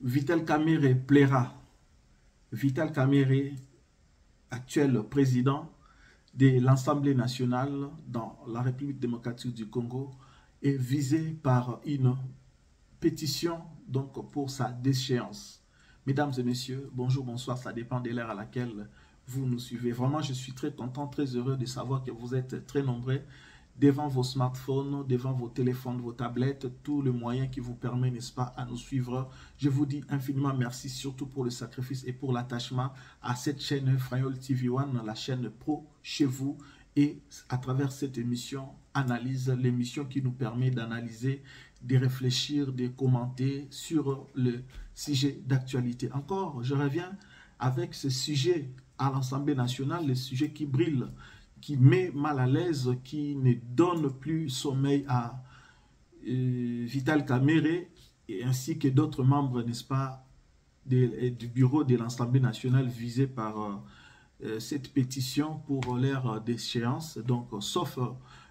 Vital Kamerhe plaira. Vital Kamerhe, actuel président de l'Assemblée nationale dans la République démocratique du Congo, est visé par une pétition donc pour sa déchéance. Mesdames et messieurs, bonjour, bonsoir, ça dépend de l'heure à laquelle vous nous suivez. Vraiment, je suis très content, très heureux de savoir que vous êtes très nombreux devant vos smartphones, devant vos téléphones, vos tablettes, tout le moyen qui vous permet, n'est-ce pas, à nous suivre. Je vous dis infiniment merci, surtout pour le sacrifice et pour l'attachement à cette chaîne Frayol TV One, la chaîne pro chez vous. Et à travers cette émission, analyse, l'émission qui nous permet d'analyser, de réfléchir, de commenter sur le sujet d'actualité. Encore, je reviens avec ce sujet à l'Assemblée nationale, le sujet qui brille, qui met mal à l'aise, qui ne donne plus sommeil à Vital Kamerhe et ainsi que d'autres membres, n'est-ce pas, du bureau de l'Assemblée nationale visé par cette pétition pour l'ère d'échéance, donc sauf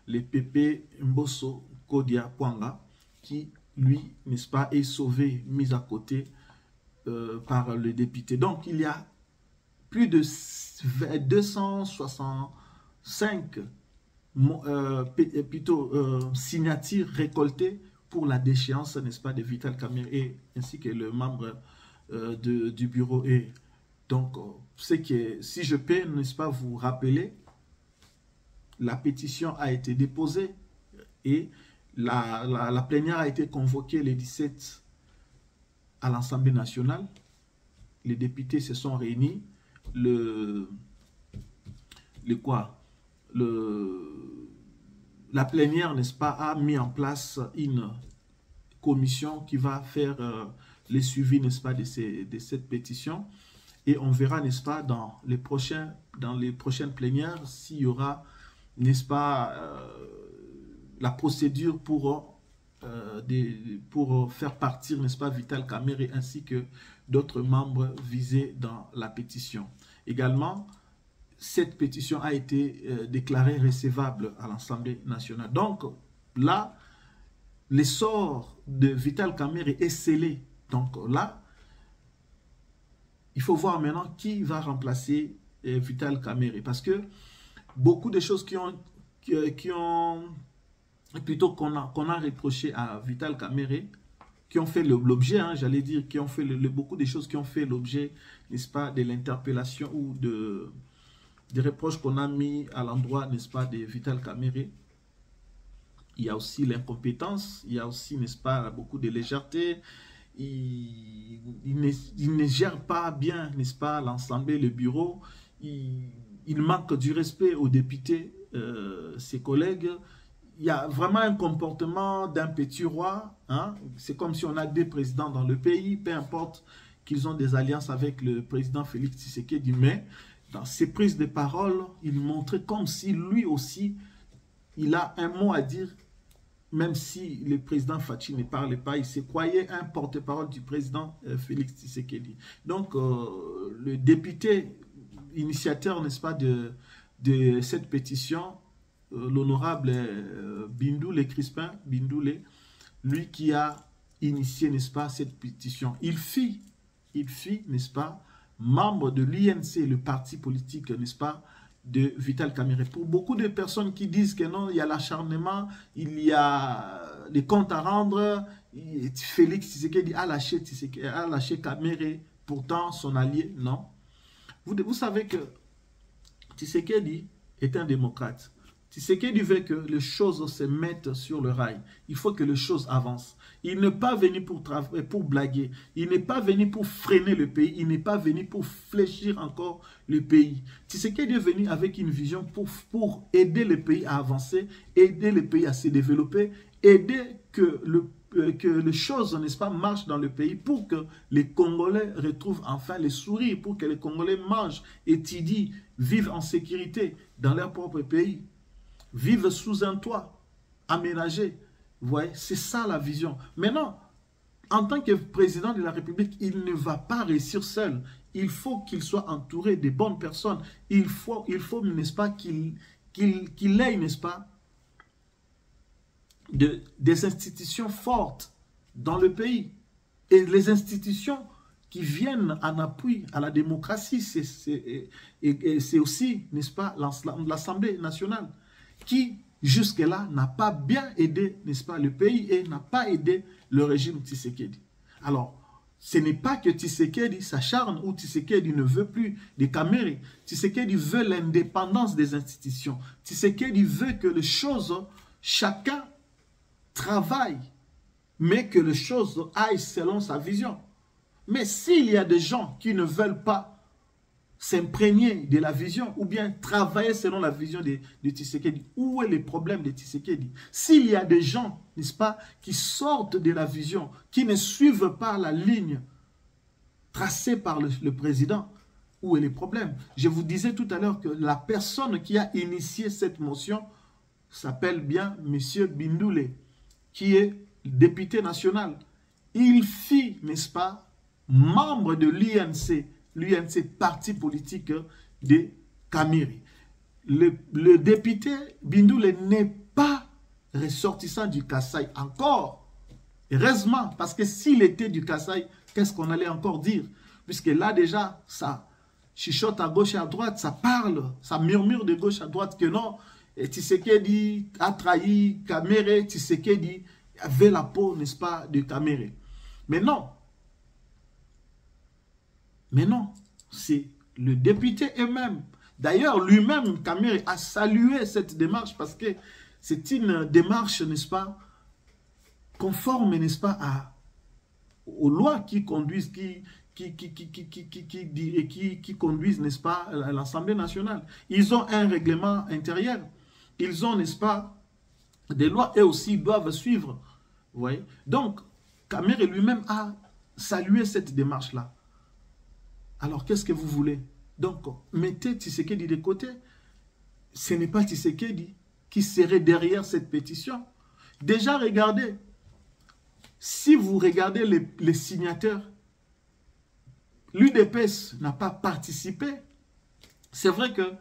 le PP Mbosso Kodia Pwanga, qui, lui, n'est-ce pas, est sauvé, mis à côté par le député. Donc, il y a plus de 265 signatures récoltées pour la déchéance, n'est-ce pas, de Vital Kamerhe ainsi que le membre du bureau. Et donc, c'est que si je peux, n'est-ce pas, vous rappeler, la pétition a été déposée et la plénière a été convoquée le 17 à l'Assemblée nationale. Les députés se sont réunis. La plénière, n'est-ce pas, a mis en place une commission qui va faire le suivi, n'est-ce pas, de cette pétition. Et on verra, n'est-ce pas, dans les prochaines plénières, s'il y aura, n'est-ce pas, la procédure pour faire partir, n'est-ce pas, Vital Kamerhe ainsi que d'autres membres visés dans la pétition. Également, cette pétition a été déclarée recevable à l'Assemblée nationale. Donc là, l'essor de Vital Kamerhe est scellé. Donc là, il faut voir maintenant qui va remplacer Vital Kamerhe. Parce que beaucoup de choses qu'on a reproché à Vital Kamerhe, qui ont fait l'objet, hein, j'allais dire, qui ont fait beaucoup de choses qui ont fait l'objet, n'est-ce pas, de l'interpellation ou des reproches qu'on a mis à l'endroit, n'est-ce pas, de Vital Kamerhe. Il y a aussi l'incompétence, il y a aussi, n'est-ce pas, beaucoup de légèreté. Il ne gère pas bien, n'est-ce pas, l'Assemblée, le bureau. Il manque du respect aux députés, ses collègues. Il y a vraiment un comportement d'un petit roi. Hein? C'est comme si on a des présidents dans le pays, peu importe qu'ils ont des alliances avec le président Félix Tshisekedi. Mais dans ses prises de parole, il montrait comme si lui aussi, il a un mot à dire, même si le président Fachi ne parlait pas, il se croyait un porte-parole du président Félix Tshisekedi. Donc, le député initiateur, n'est-ce pas, de cette pétition, l'honorable Bindoulé Crispin, Bindoulé, lui qui a initié, n'est-ce pas, cette pétition. Il fit, n'est-ce pas, membre de l'INC, le parti politique, n'est-ce pas, de Vital Kamerhe. Pour beaucoup de personnes qui disent que non, il y a l'acharnement, il y a des comptes à rendre, Félix Tshisekedi a lâché Kamerhe, pourtant son allié, non. Vous savez que Tshisekedi est un démocrate. Tshisekedi veut que les choses se mettent sur le rail. Il faut que les choses avancent. Il n'est pas venu pour blaguer. Il n'est pas venu pour freiner le pays. Il n'est pas venu pour fléchir encore le pays. Tshisekedi est venu avec une vision pour aider le pays à avancer, aider le pays à se développer, aider que les choses, n'est-ce pas, marchent dans le pays pour que les Congolais retrouvent enfin le sourire, pour que les Congolais mangent, étudient, vivent en sécurité dans leur propre pays. Vivre sous un toit, aménagé. Vous voyez, c'est ça la vision. Maintenant, en tant que président de la République, il ne va pas réussir seul. Il faut qu'il soit entouré de bonnes personnes. Il faut n'est-ce pas, qu'il ait, n'est-ce pas, des institutions fortes dans le pays. Et les institutions qui viennent en appui à la démocratie, c'est aussi, n'est-ce pas, l'Assemblée nationale, qui jusque-là n'a pas bien aidé, n'est-ce pas, le pays et n'a pas aidé le régime Tshisekedi. Alors, ce n'est pas que Tshisekedi s'acharne ou Tshisekedi ne veut plus des Kamere. Tshisekedi veut l'indépendance des institutions. Tshisekedi veut que les choses, chacun travaille, mais que les choses aillent selon sa vision. Mais s'il y a des gens qui ne veulent pas s'imprégner de la vision ou bien travailler selon la vision de Tshisekedi, où est le problème de Tshisekedi? S'il y a des gens, n'est-ce pas, qui sortent de la vision, qui ne suivent pas la ligne tracée par le président, où est le problème? Je vous disais tout à l'heure que la personne qui a initié cette motion s'appelle bien M. Bindoule, qui est député national. Il fit, n'est-ce pas, membre de l'UNC, parti politique de Kamere. Le député Bindoule n'est pas ressortissant du Kasaï encore. Heureusement, parce que s'il était du Kasaï, qu'est-ce qu'on allait encore dire? Puisque là déjà, ça chuchote à gauche et à droite, ça parle, ça murmure de gauche à droite que non, Tshisekedi a trahi Kamere, Tshisekedi avait la peau, n'est-ce pas, de Kamere. Mais non, c'est le député eux-mêmes. D'ailleurs, lui-même, Kamere, a salué cette démarche parce que c'est une démarche, n'est-ce pas, conforme, n'est-ce pas, aux lois qui conduisent, qui conduisent, n'est-ce pas, l'Assemblée nationale. Ils ont un règlement intérieur. Ils ont, n'est-ce pas, des lois, eux aussi doivent suivre. Vous voyez? Donc, Kamere lui-même a salué cette démarche-là. Alors, qu'est-ce que vous voulez? Donc, mettez Tshisekedi de côté. Ce n'est pas Tshisekedi qui serait derrière cette pétition. Déjà, regardez. Si vous regardez les signataires, l'UDPS n'a pas participé. C'est vrai que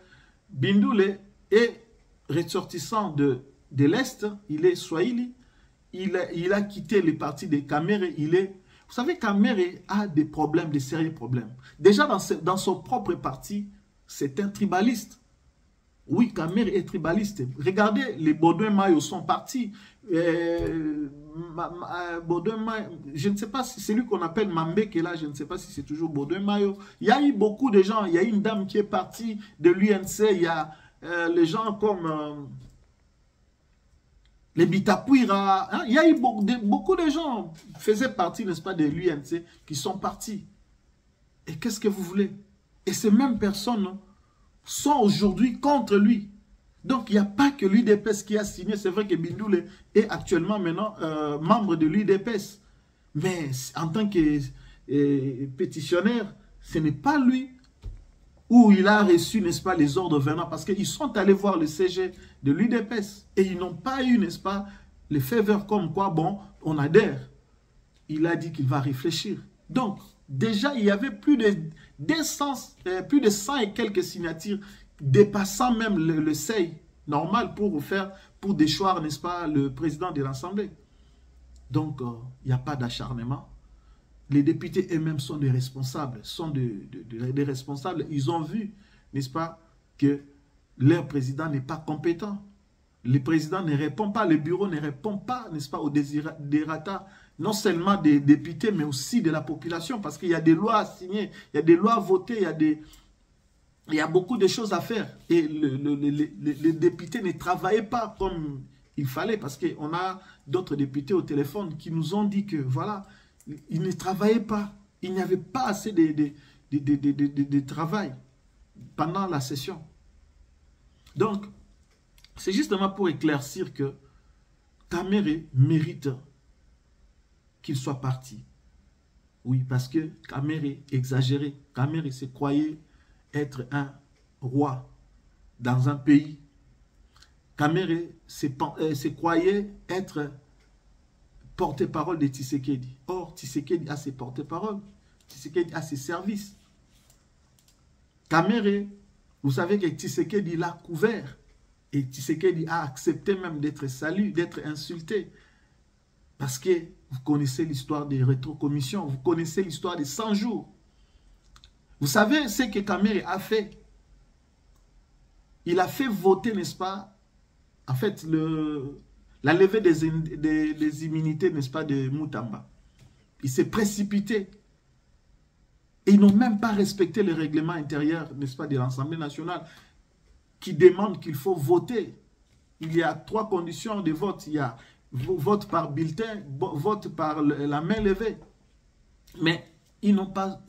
Bindoule est ressortissant de l'Est. Il est Swahili. Il a quitté le parti de Kamere. Vous savez, Kamere a des problèmes, des sérieux problèmes. Déjà, dans son propre parti, c'est un tribaliste. Oui, Kamere est tribaliste. Regardez, les Baudouin-Mayo sont partis. Baudouin-Mayo, je ne sais pas si c'est lui qu'on appelle Mambeke là, je ne sais pas si c'est toujours Baudouin-Mayo. Il y a eu beaucoup de gens. Il y a une dame qui est partie de l'UNC. Il y a les gens comme... les Bitapuira, hein? Il y a eu beaucoup de gens qui faisaient partie, n'est-ce pas, de l'UNC, qui sont partis. Et qu'est-ce que vous voulez? Et ces mêmes personnes sont aujourd'hui contre lui. Donc, il n'y a pas que l'UDPS qui a signé. C'est vrai que Bindoule est actuellement maintenant membre de l'UDPS. Mais en tant que pétitionnaire, ce n'est pas lui où il a reçu, n'est-ce pas, les ordres venant, parce qu'ils sont allés voir le CG de l'UDPS et ils n'ont pas eu, n'est-ce pas, les faveurs comme quoi, bon, on adhère. Il a dit qu'il va réfléchir. Donc, déjà, il y avait plus de 100 et quelques signatures dépassant même le seuil normal pour déchoir, n'est-ce pas, le président de l'Assemblée. Donc, il n'y a pas d'acharnement. Les députés eux-mêmes sont des responsables, des responsables. Ils ont vu, n'est-ce pas, que leur président n'est pas compétent. Le président ne répond pas, le bureau ne répond pas, n'est-ce pas, aux desiderata, non seulement des députés, mais aussi de la population, parce qu'il y a des lois à signer, il y a des lois à voter, il y a beaucoup de choses à faire. Et les députés ne travaillaient pas comme il fallait, parce qu'on a d'autres députés au téléphone qui nous ont dit que, voilà, ils ne travaillaient pas. Il n'y avait pas assez de travail pendant la session. Donc, c'est justement pour éclaircir que Kamere mérite qu'il soit parti. Oui, parce que Kamere exagérait. Kamere se croyait être un roi dans un pays. Kamere se croyait être porte-parole de Tshisekedi. Or, Tshisekedi a ses porte-paroles. Tshisekedi a ses services. Kamere, vous savez que Tshisekedi l'a couvert. Et Tshisekedi a accepté même d'être salué, d'être insulté Parce que vous connaissez l'histoire des rétrocommissions, vous connaissez l'histoire des 100 jours. Vous savez ce que Kamere a fait? Il a fait voter, n'est-ce pas, en fait, la levée des immunités, n'est-ce pas, de Moutamba. Il s'est précipité. Et ils n'ont même pas respecté le règlement intérieur, n'est-ce pas, de l'Assemblée nationale, qui demande qu'il faut voter. Il y a 3 conditions de vote. Il y a vote par bulletin, vote par la main levée. Mais ils n'ont pas,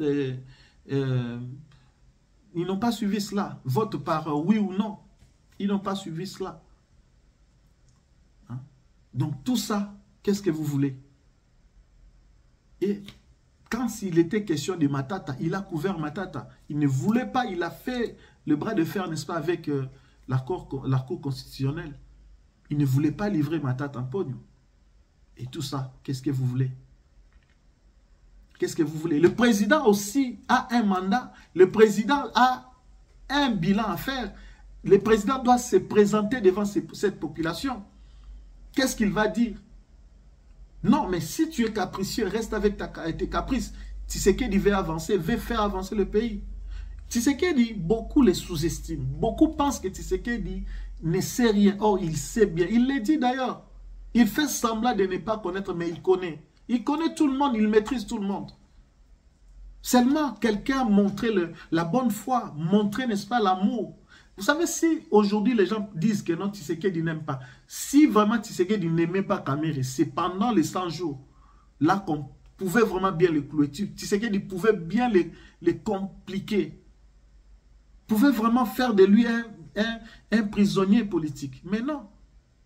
suivi cela. Vote par oui ou non. Ils n'ont pas suivi cela. Hein? Donc tout ça, qu'est-ce que vous voulez? Et quand il était question de Matata, il a couvert Matata. Il ne voulait pas, il a fait le bras de fer, n'est-ce pas, avec la Cour constitutionnelle. Il ne voulait pas livrer Matata en pognon. Et tout ça, qu'est-ce que vous voulez? Qu'est-ce que vous voulez? Le président aussi a un mandat. Le président a un bilan à faire. Le président doit se présenter devant cette population. Qu'est-ce qu'il va dire? Non, mais si tu es capricieux, reste avec tes caprices. Tshisekedi veut avancer, veut faire avancer le pays. Tshisekedi, beaucoup les sous-estiment. Beaucoup pensent que Tshisekedi ne sait rien. Or, il sait bien. Il le dit d'ailleurs. Il fait semblant de ne pas connaître, mais il connaît. Il connaît tout le monde, il maîtrise tout le monde. Seulement, quelqu'un a montré la bonne foi, montré, n'est-ce pas, l'amour. Vous savez, si aujourd'hui les gens disent que non, Tshisekedi n'aime pas, si vraiment Tshisekedi n'aimait pas Kamere, c'est pendant les 100 jours, là qu'on pouvait vraiment bien le clouer. Tshisekedi pouvait bien les compliquer. Pouvait vraiment faire de lui un prisonnier politique. Mais non.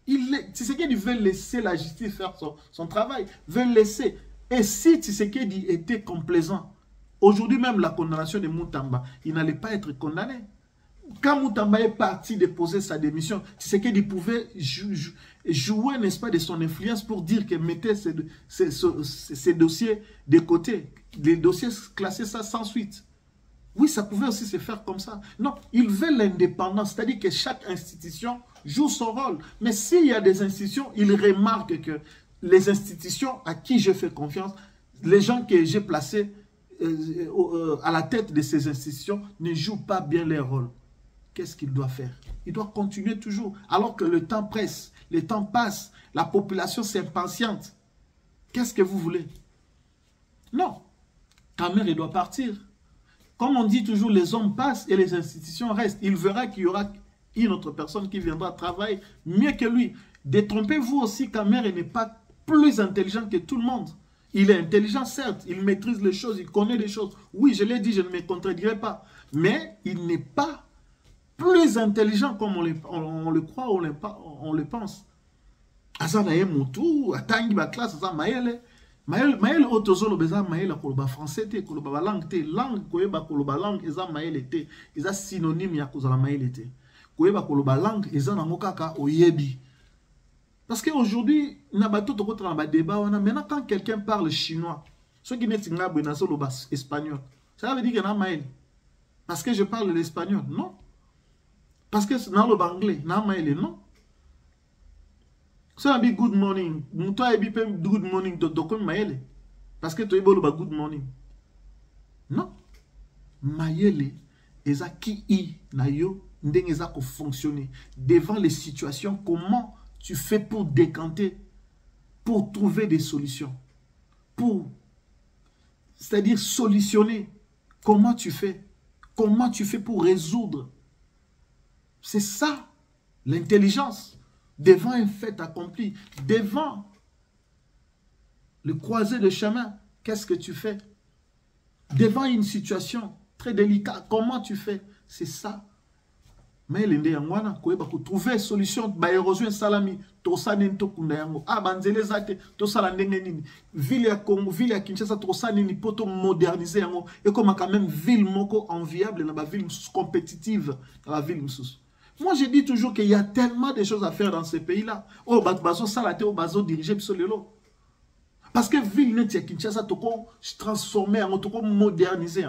Tshisekedi veut laisser la justice faire son travail. Veut laisser. Et si Tshisekedi était complaisant, aujourd'hui même la condamnation de Moutamba, il n'allait pas être condamné. Quand Moutamba est parti déposer sa démission, Tshisekedi pouvait jouer, n'est-ce pas, de son influence pour dire qu'il mettait ces dossiers de côté. Les dossiers classés ça sans suite. Oui, ça pouvait aussi se faire comme ça. Non, il veut l'indépendance, c'est-à-dire que chaque institution joue son rôle. Mais s'il y a des institutions, il remarque que les institutions à qui je fais confiance, les gens que j'ai placés à la tête de ces institutions ne jouent pas bien leur rôle. Qu'est-ce qu'il doit faire? Il doit continuer toujours, alors que le temps presse, le temps passe, la population s'impatiente. Qu'est-ce que vous voulez? Non, Kamere doit partir. Comme on dit toujours, les hommes passent et les institutions restent. Il verra qu'il y aura une autre personne qui viendra travailler mieux que lui. Détrompez-vous aussi, Kamere n'est pas plus intelligent que tout le monde. Il est intelligent, certes, il maîtrise les choses, il connaît les choses. Oui, je l'ai dit, je ne me contredirai pas. Mais il n'est pas plus intelligent comme on le croit, on le pense. Azanaye Moutou, Atangi ba classe, Azanaye Maël otozolo beza maël koloba français te koloba langue te langue koyeba koloba langue eza maël te eza synonyme ya kozala maël te koyeba koloba langue eza nango kaka oyebi. Parce que aujourd'hui na bato to kotra na ba débat wana maintenant quand quelqu'un parle chinois ceux qui neti ngabwe na solo bas espagnol ça veut dire que na maël parce que je parle l'espagnol non parce que na lo anglais na maël non. Ça dit good morning. Toi et good morning de comme maël parce que tu es bon good morning. Non. Maël eza ki na yo ndenge eza ko fonctionner devant les situations. Comment tu fais pour décanter, pour trouver des solutions, c'est-à-dire solutionner. Comment tu fais pour résoudre? C'est ça l'intelligence. Devant un fait accompli, devant le croisé de chemin, qu'est-ce que tu fais? Devant une situation très délicate, comment tu fais? C'est ça. Mais l'ende yangwana koyeba ko trouver solution ba érosion salami to sanen to kunda yango ah banzele zate to sala ndenge nini ville ya Congo ville ya Kinshasa to saneni poto moderniser yango et comme quand même ville moko enviable na ba ville compétitive dans la ville msusu. Moi, je dis toujours qu'il y a tellement de choses à faire dans ces pays-là. Oh, bazo salate, oh, bazo diriger psolelo. Parce que ville net ya Kinshasa toko transformer, toko moderniser.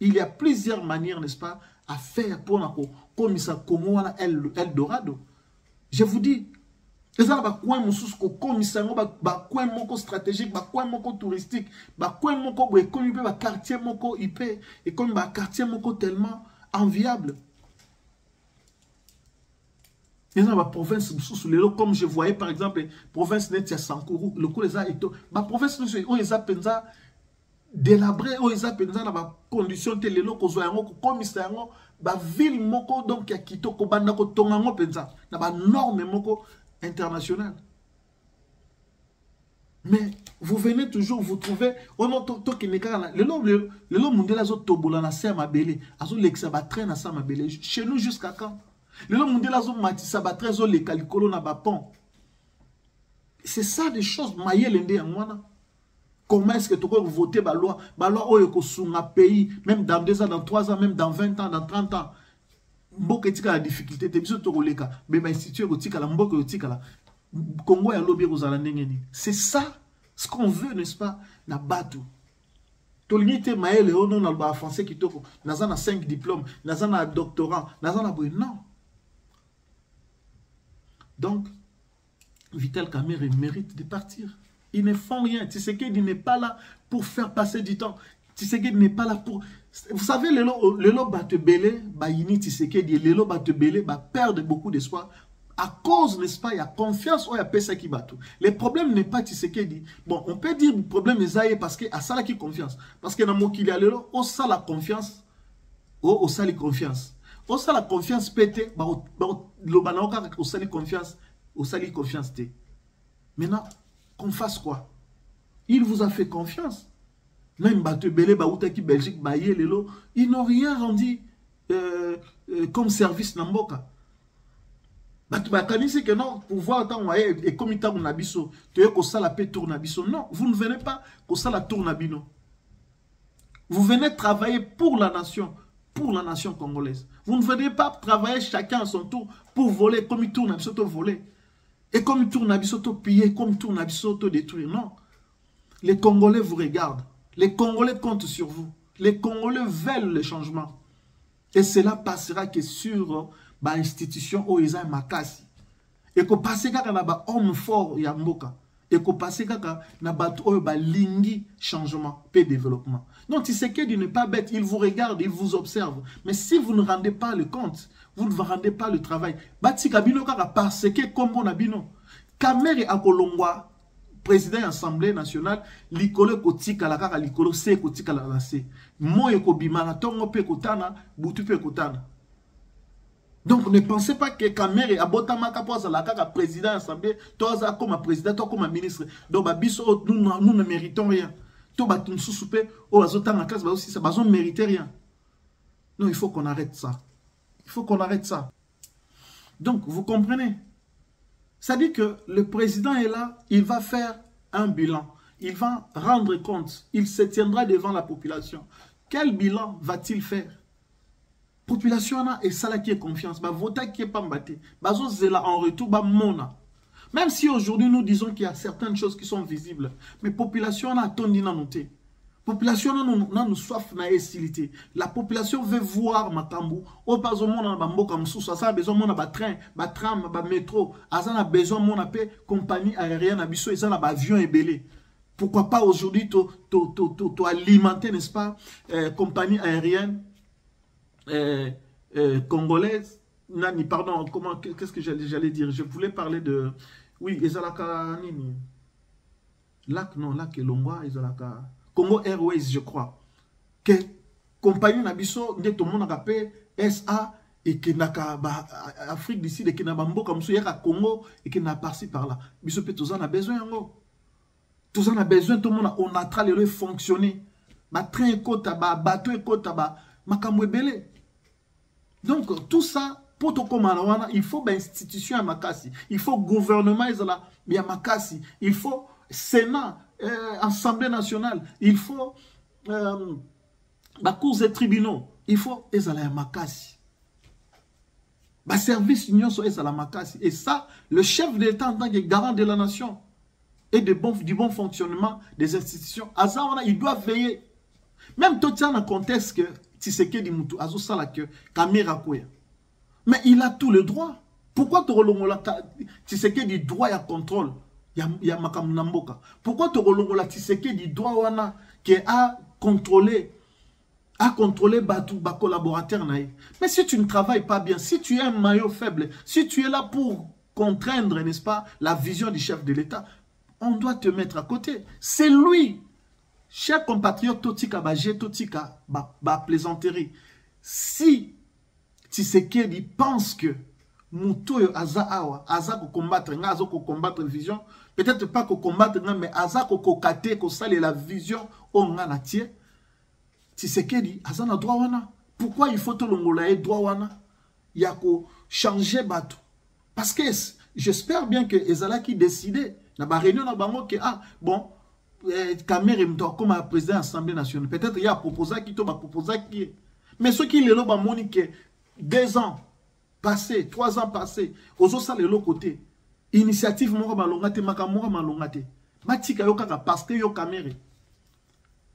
Il y a plusieurs manières, n'est-ce pas, à faire pour nako comme ça Congo wana Eldorado. Je vous dis, Et ça, bah, coin moussous, commissaire, bah, coin moko stratégique, bah, coin moko touristique, bah, coin moko, bah, comme bah, quartier moko, IP, et comme bah, quartier moko tellement enviable. Et ça, bah, province sous les lots, comme je voyais par exemple, province net, il y a Sankourou, le coup les a et tout. Bah, province nous, où ils appellent ça délabré, où ils appellent ça, bah, condition telle, les lots, qu'on soit un commissaire, bah, ville moko, donc, il y a Kito, Kobanda, Kotongango, pensa, bah, norme moko internationale. Mais vous venez toujours, vous trouvez, on a tout qui n'est qu'à le long mondial, a tobola na sama belé, azo l'exaba train na sama belé. Chez nous jusqu'à quand? Le long mondial, azo matissa ba train zo le calicolo na ba pont. C'est ça des choses maillé l'endé en moi. Comment est-ce que tu peux voter ba loi oyo ko sunga pays, même dans 2 ans, dans 3 ans, même dans 20 ans, dans 30 ans. Mboka etika la difficulté, te biso to koleka, mais ba instituer ko tika la mboka ko tika la. Congo ya lobby kozala ndengeni. C'est ça ce qu'on veut, n'est-ce pas? Na batu. Tolingite maele ono na ba français kitoko. Nazana 5 diplômes, nazana doctorat, nazana boy non. Donc Vital Kamerhe mérite de partir. Ils ne font rien. Tshisekedi n'est pas là pour faire passer du temps. Tshisekedi n'est pas là pour... Vous savez, le lot Batebele, Bayini Tshisekedi, le lot Batebele, perdre beaucoup d'espoir. À cause, n'est-ce pas, il y a confiance ou il y a pesa qui bat tout. Le problème n'est pas Tshisekedi. Bon, on peut dire le problème est Zaye parce que à ça là qui confiance. Parce que dans mon qu'il y a le lot, on sait la confiance, on sait la confiance. On sait la confiance pété, le banaoka on sait la confiance, on sait la confiance té. Maintenant, qu'on fasse quoi? Il vous a fait confiance. Même Batebele, Baoutaki, Belgique, Baye, Lelo, ils n'ont rien rendu comme service Namboka. C'est que non, pour voir tant et comme il t'a mon abisso, tu es que ça la paix tourne abisso. Non, vous ne venez pas que ça la tourne abino. Vous venez travailler pour la nation congolaise. Vous ne venez pas travailler chacun à son tour pour voler comme il tourne abisso, voler. Et comme il tourne abisso, piller, comme il tourne abisso, détruire. Non. Les Congolais vous regardent. Les Congolais comptent sur vous. Les Congolais veulent le changement. Et cela passera que sur ba institution o eza makasi. Et que passer kaka na ba homme fort ya mboka. Et que passer kaka na ba to ba lingi changement, paix développement. Donc Tshisekedi n'est pas bête, il vous regarde, il vous observe. Mais si vous ne rendez pas le compte, vous ne rendez pas le travail. Bati kabino kaka parce que comme on a bino. Kamerhe akolongwa président de l'Assemblée nationale, likolo kotika la kaka likolo se kotika la lase. Moye ko bimana tongo pe kotana, butu pe kotana. Donc ne pensez pas que Kamerhe abotama kapoza la kaka président de l'Assemblée, toi comme président, toi comme ministre. Donc babiso nous ne méritons rien. Toi batum sousoupe, oh azota na classe ba aussi ça bazon mérite rien. Non, il faut qu'on arrête ça. Il faut qu'on arrête ça. Donc vous comprenez? Ça dit que le président est là, il va faire un bilan. Il va rendre compte. Il se tiendra devant la population. Quel bilan va-t-il faire? Population et ça qui est confiance. Vota qui est pas mbatté. En retour, mona. Même si aujourd'hui nous disons qu'il y a certaines choses qui sont visibles. Mais population a attendu à noter. Population n'a nous soif na estilité. La population veut voir Makambu. Au pas au monde na bamboka msusa ça a besoin mon na train, tram, métro. Azan a besoin mon na compagnie aérienne abisso et ça na avion et belé. Pourquoi pas aujourd'hui to alimenter n'est-ce pas compagnie aérienne congolaise. Nani pardon, comment qu'est-ce que j'allais dire? Je voulais parler de oui, ezalaka nini. Lac et Longwa ezalaka Congo Airways, je crois. Que compagnie Nabiso, tout le monde a appelé SA et qui n'a qu'à Afrique d'ici, et qui n'a pas comme ça, Congo et qui n'a pas ci par là. Biso peut tous en a besoin. Tous en a besoin, tout le monde on a travaillé fonctionner. Ma train est côte, bateau est côte, ma camoué belé. Donc tout ça, pour tout comme il faut une institution à Makassi, il faut gouvernement à Makassi, il faut Sénat. Assemblée nationale, il faut cours et tribunaux, il faut ezala makasi. Service union so ezala makasi. Et ça, le chef de l'État en tant que garant de la nation et du bon fonctionnement des institutions, il doit veiller. Même tout ça dans le contexte que Tshisekedi Mutu Azo Salake Kamera Koya. Mais il a tout le droit. Pourquoi tu sais que du droit et contrôle? Il y a Makam Namboka. Pourquoi tu sais que du droit wana qui a contrôlé Batou, ba collaborateur naï. Mais si tu ne travailles pas bien, si tu es un maillot faible, si tu es là pour contraindre, n'est-ce pas, la vision du chef de l'État, on doit te mettre à côté. C'est lui. Chers compatriotes, Totika Bagé, Totika plaisanterie. Si Tshisekedi pense que Moutoyo Aza Awa, Aza ko combattre, Aza ko combattre vision, peut-être pas ko combattre, mais Aza ko kate, ko sale la vision, on a natie. Tshisekedi, Aza na droit wana. Pourquoi il faut te l'ongolaye droit wana? Il y a ko changer bateau. Parce que j'espère bien que Ezala qui décidait, na ba réunion na bango que bon, Kamere comme président de l'Assemblée nationale. Peut-être il y a proposé qui to ba proposé qui. Mais ceux qui le lo ba monique 2 ans passés, 3 ans passés, aux autres le côté. Initiative moko malongate makamora malongate. Matika yo kaka parce que yo Kamere.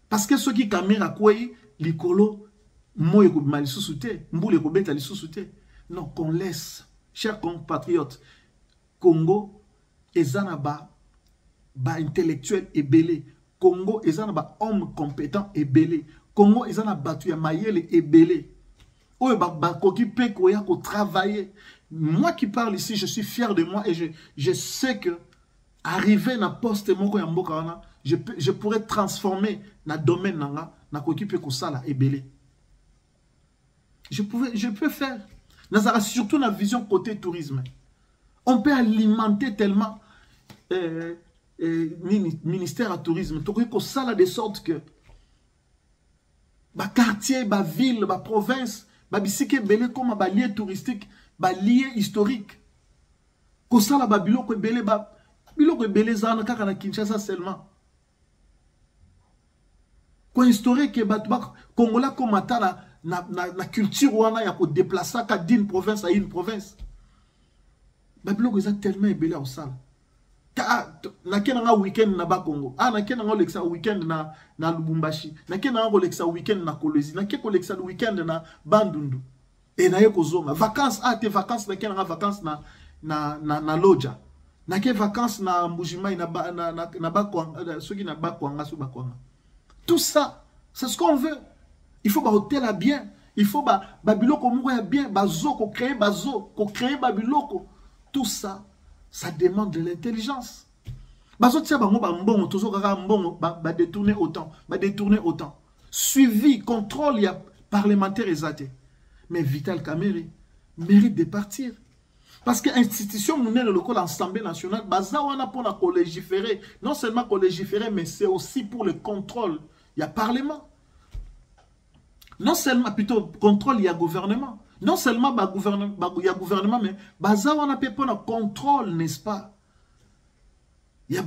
Parce que ceux qui Kamere quoi likolo moye ko malisusuté, mbule ko beta lisusuté. Non, qu'on laisse, chers compatriotes, Congo ezanaba ba intellectuel et belé. Congo ezanaba homme compétent et belé. Congo ezanaba batu ya mayele et belé. Oye ba koki pe koya ko travailler. Moi qui parle ici, je suis fier de moi et je sais que arriver na poste moko ya mboka wana, je pourrais transformer na domaine nanga na koki pe ko sala et belé. Je peux faire. Nazara surtout la vision côté tourisme. On peut alimenter tellement ministère à tourisme. Tu que ça de sorte que bah quartier, bah ville, bah province, bah bisike belé comme bah lieu touristique, bah lieu historique. Que ça la bah biloko belé zana kaka na Kinshasa seulement. Quoi historique bah Congolais comme atala na culture wana ya ko déplacer ka d'une province à une province. Ba biloko eza tellement belé au sala. Na kenanga weekend na ba Congo. Na kenanga lexa weekend na Lubumbashi. Na kenanga lexa weekend na Kolwezi. Na kenanga lexa weekend na Bandundu. Et na yeko zonga. Vacances tes vacances na kenanga vacances na Loja. Na ke vacances na Mbujimai na Bakwanga, ceux qui na Bakwanga sous Bakwanga. Tout ça, c'est ce qu'on veut. Il faut ba hôtel à bien. Il faut ba biloko moko ya bien, bazo ko créer biloko. Tout ça, ça demande de l'intelligence. Bazo tia bango ba mbongo, tozo kaka mbongo ba détourner autant. Suivi, contrôle ya parlementaire exaté. Mais Vital Kamerhe mérite de partir. Parce que l'institution monnaie le local l'Assemblée nationale, baza wana pour la légiférer. Non seulement pour légiférer, mais c'est aussi pour le contrôle. Il y a parlement. Non seulement, plutôt, contrôle, il y a gouvernement. Non seulement, il y a gouvernement, mais baza wana pe pour le contrôle, n'est-ce pas? Il y a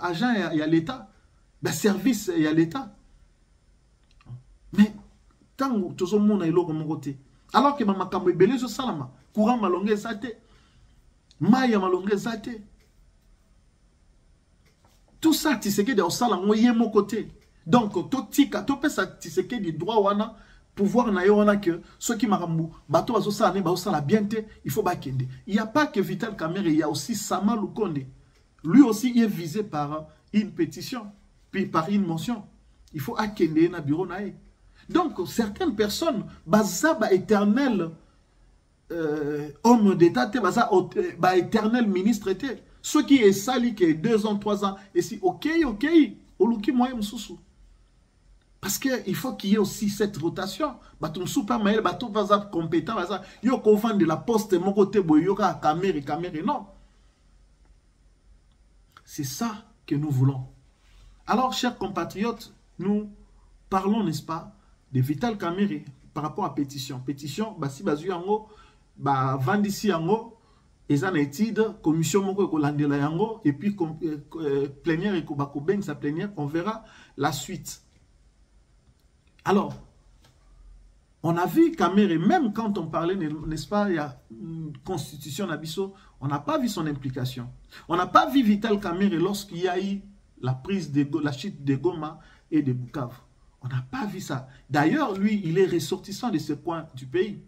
agent, il y a l'État. Service, il y a l'État. Mais, tant que tout le monde est là comme côté. Alors que ma kambo belé zo salama, courant malongé zate, maya malongé zate. Tout ça, tu sais que dans ça, là, mon côté. Donc, tout ça, tu sais que du droit wana, pouvoir na wana que ceux qui m'aramou, bateau azo ça, la bienté, il faut bakende. Il n'y a pas que Vital Kamerhe, il y a aussi Sama Lukonde. Lui aussi, il est visé par une pétition, puis par une motion. Il faut akende na bureau nae. Donc, certaines personnes, baza ba éternel homme d'État, baza ba éternel ministre, ceux qui est sali, qui est 2 ans, 3 ans, et si, ok, oluki moye msusu. Parce qu'il faut qu'il y ait aussi cette rotation. Batum super maël, batum baza compétent, baza, yo ko vend de la poste, mon côté, boyoka, Kamerhe, non. C'est ça que nous voulons. Alors, chers compatriotes, nous parlons, n'est-ce pas, de Vital Kamerhe par rapport à pétition. Pétition, si bazu yango, vendisi yango, ezan étude, commission moko ekolandela yango, et puis plénière ekobako beng sa plénière, on verra la suite. Alors, on a vu Kamerhe, même quand on parlait, n'est-ce pas, il y a une constitution d'Abisso, on n'a pas vu son implication. On n'a pas vu Vital Kamerhe lorsqu'il y a eu la prise de la chute de Goma et de Bukavu. On n'a pas vu ça. D'ailleurs, lui, il est ressortissant de ce coin du pays.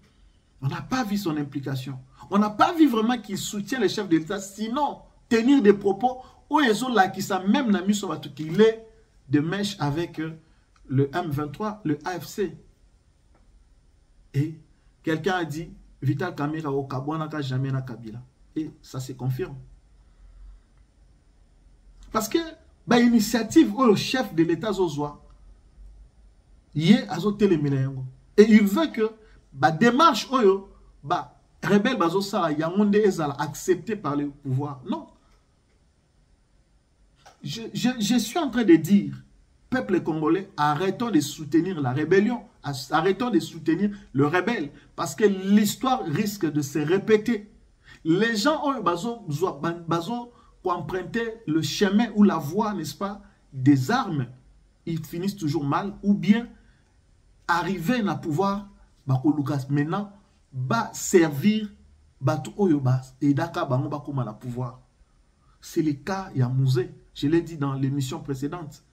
On n'a pas vu son implication. On n'a pas vu vraiment qu'il soutient les chefs de l'État, sinon tenir des propos où ils ont là qui sont même n'a mis sur qu'il est de mèche avec le M23, le AFC. Et quelqu'un a dit Vital Kamerhe au Kabouana n'a jamais na Kabila. Et ça se confirme. Parce que bah, l'initiative au chef de l'État Zozwa, et il veut que la démarche oyo ba rebelle bazo sala yangonde ezala accepté par le pouvoir. Non. Je suis en train de dire, peuple congolais, arrêtons de soutenir la rébellion, arrêtons de soutenir le rebelle, parce que l'histoire risque de se répéter. Les gens oyo bazo emprunter le chemin ou la voie, n'est-ce pas, des armes, ils finissent toujours mal, ou bien arriver à pouvoir maintenant servir et la pouvoir. C'est le cas de Mouzé. Je l'ai dit dans l'émission précédente.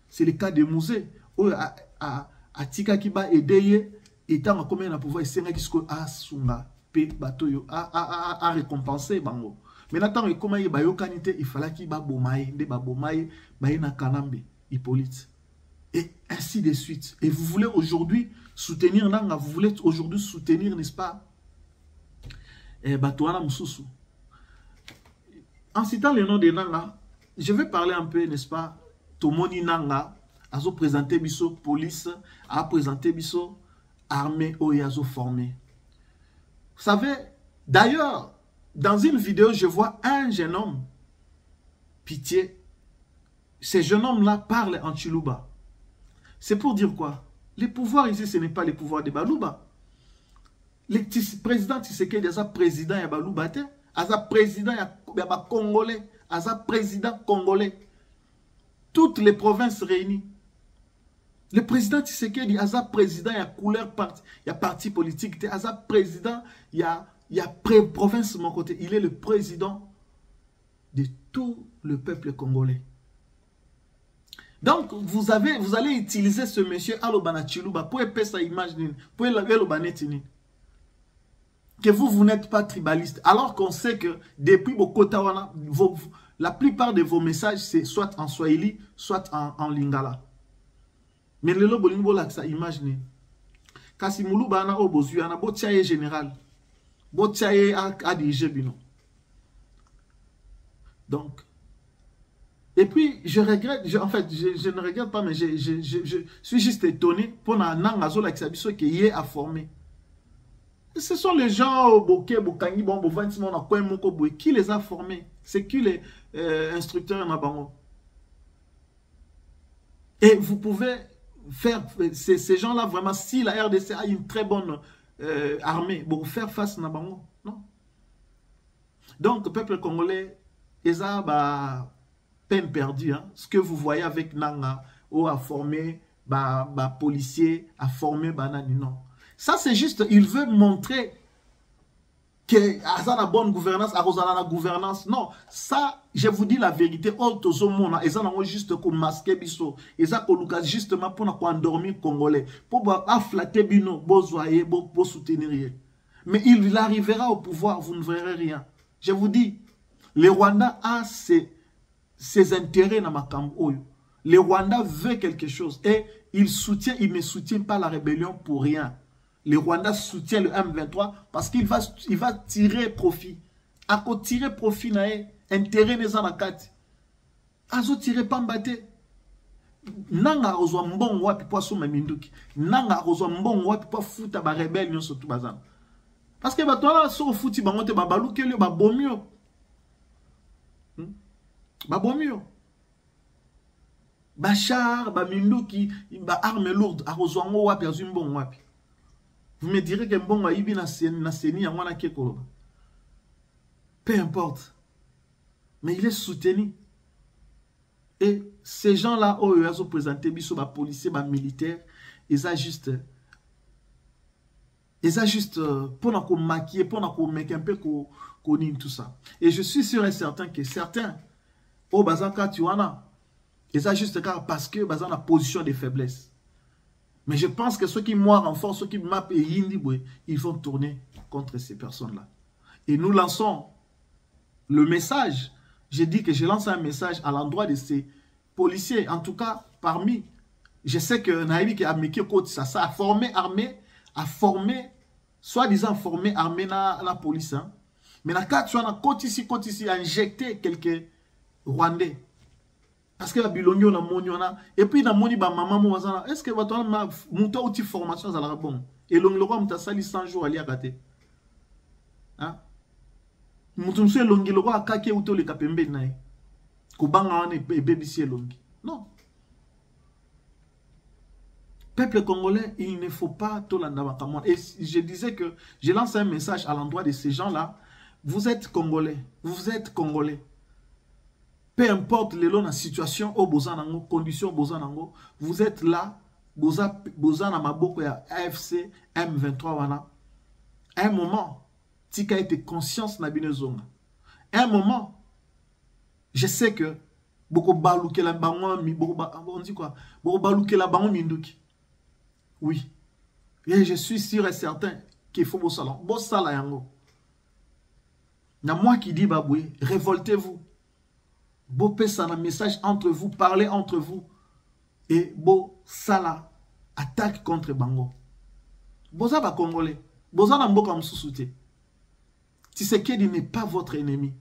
C'est le cas de Mouzé. A tika ki ba aider et tant combien na pouvoir c'est qui a sunga pe batoyo a récompenser bango. Maintenant comment il ba yokanité il fallait qu'il ba bomaye de ba bomaye ba na kanambe Hippolyte. Et ainsi de suite. Et vous voulez aujourd'hui soutenir Nanga, vous voulez aujourd'hui soutenir, n'est-ce pas, Batouana Moussoussou. En citant le nom de Nanga, je vais parler un peu, n'est-ce pas, Tomoni Nanga, a présenté Bisso police, a présenté Bisso armée, Oyazo formé. Vous savez, d'ailleurs, dans une vidéo, je vois un jeune homme, pitié, ce jeune homme-là parle en Chiluba. C'est pour dire quoi? Les pouvoirs ici, ce n'est pas les pouvoirs de Balouba. Le président Tshisekedi est un président de Balouba, un président de Congolais, un président congolais. Toutes les provinces réunies. Le président Tshisekedi est un président, il y a couleur parti, il y a parti politique, il y a un président, il y a province de mon côté. Il est le président de tout le peuple congolais. Donc, vous allez utiliser ce monsieur Alobana Chiluba pour épaisser sa image, pour l'élobanetini. Que vous n'êtes pas tribaliste. Alors qu'on sait que depuis Bokotawana, la plupart de vos messages, c'est soit en Swahili, soit en Lingala. Mais le lobolingo là, ça imagine. Kasi Moulouba na obozu, ana bo tchaye général. Bo tchaye a dirigé bino. Donc, et puis, je regrette, en fait, je ne regrette pas, mais je suis juste étonné pour Nangazo l'Axabiso qui est à former. Ce sont les gens au Boké, Bokangi, qui les a formés. C'est qui les instructeurs en Abango. Et vous pouvez faire, ces gens-là, vraiment, si la RDC a une très bonne armée, pour faire face à Nabango, non. Donc, le peuple congolais, ils ont peine perdue. Hein. Ce que vous voyez avec Nanga, ou à former, policier, à former, banani, non. Ça, c'est juste, il veut montrer que ça a la bonne gouvernance, à la gouvernance. Non, ça, je vous dis la vérité. Ils ont juste comme masquer biso. Ils ont justement pour endormir Congolais. Pour flatter bino, pour soutenir. Mais il arrivera au pouvoir, vous ne verrez rien. Je vous dis, le Rwanda a ses intérêts dans ma camp. Le Rwanda veut quelque chose. Et il ne soutient pas la rébellion pour rien. Le Rwanda soutient le M23 parce qu'il va tirer profit. À quoi tirer profit, intérêt les anakati. Azo tirer pambate. Nanga ozwa mbongo wapi po soma minduki. Nanga ozwa mbongo wapi po futa ba rebelle nyo surtout bazan. Parce que batona so futi bangote ba baluke le ba bomio. Ba bomio. Ba char, ba minduki, ba arme lourde, a ozwa ngo wapi azu mbongo wapi. Vous me direz que bon aibi na seni ya mwana kekoloba. Peu importe. Mais il est soutenu. Et ces gens-là, ils ont présenté biso ba policiers, ba militaires, ils ont juste pour nous maquiller, pour nous mettre un peu connu tout ça. Et je suis sûr et certain que certains au bazan katuana, ils ont juste parce que bazan la position de faiblesse. Mais je pense que ceux qui moirent en force, ceux qui mappent et Yindi, ils vont tourner contre ces personnes-là. Et nous lançons le message. J'ai dit que je lance un message à l'endroit de ces policiers. En tout cas, parmi, je sais que Naïbi a mis ça a formé armée, a formé, soi-disant formé armée la police. Hein. Mais la carte, on a côté ici, injecté quelques Rwandais. Parce que la bilongo na moni wana et puis na moni ba maman mo wazana est-ce que bato na monta outil formation za la bon et long le roi mta sali 100 jours ali akate hein mutu mse longi le roi akake uto le kapembe nae ko banga wana e bebisi longi non peuple congolais il ne faut pas tout landa bakamon et je disais que je lance un message à l'endroit de ces gens là vous êtes congolais peu importe la situation au bozanango, condition bozanango, vous êtes là, bozana maboko ya AFC M23 wana. Un moment, tika été conscience na binezonga. Un moment, je sais que boko balouke la bango on dit quoi? Boko balouke la bango minduki. Oui. Et je suis sûr et certain qu'il faut beau salon. Beau sala yango. Na moi qui dis baboué, révoltez-vous. Beau pesa un message entre vous, parlez entre vous. Et beau sala attaque contre Bango. Boza ba Congolais. Boza na mboka msusute. Tshisekedi n'est pas votre ennemi.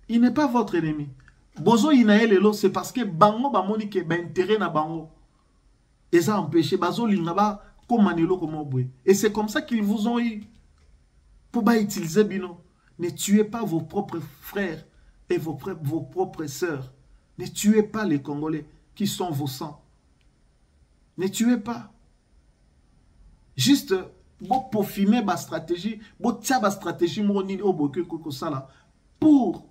Il n'est pas votre ennemi. Bozo inaelelo, c'est parce que Bango ba monike ba intérêt na Bango. Et ça empêché Bazo lingaba komanelo komobwe. Et c'est comme ça qu'ils vous ont eu pour ba utiliser bino. Ne tuez pas vos propres frères et vos propres sœurs. Ne tuez pas les Congolais qui sont vos sangs. Ne tuez pas. Juste, pour peaufiner ma stratégie, pour tirer ma stratégie, pour,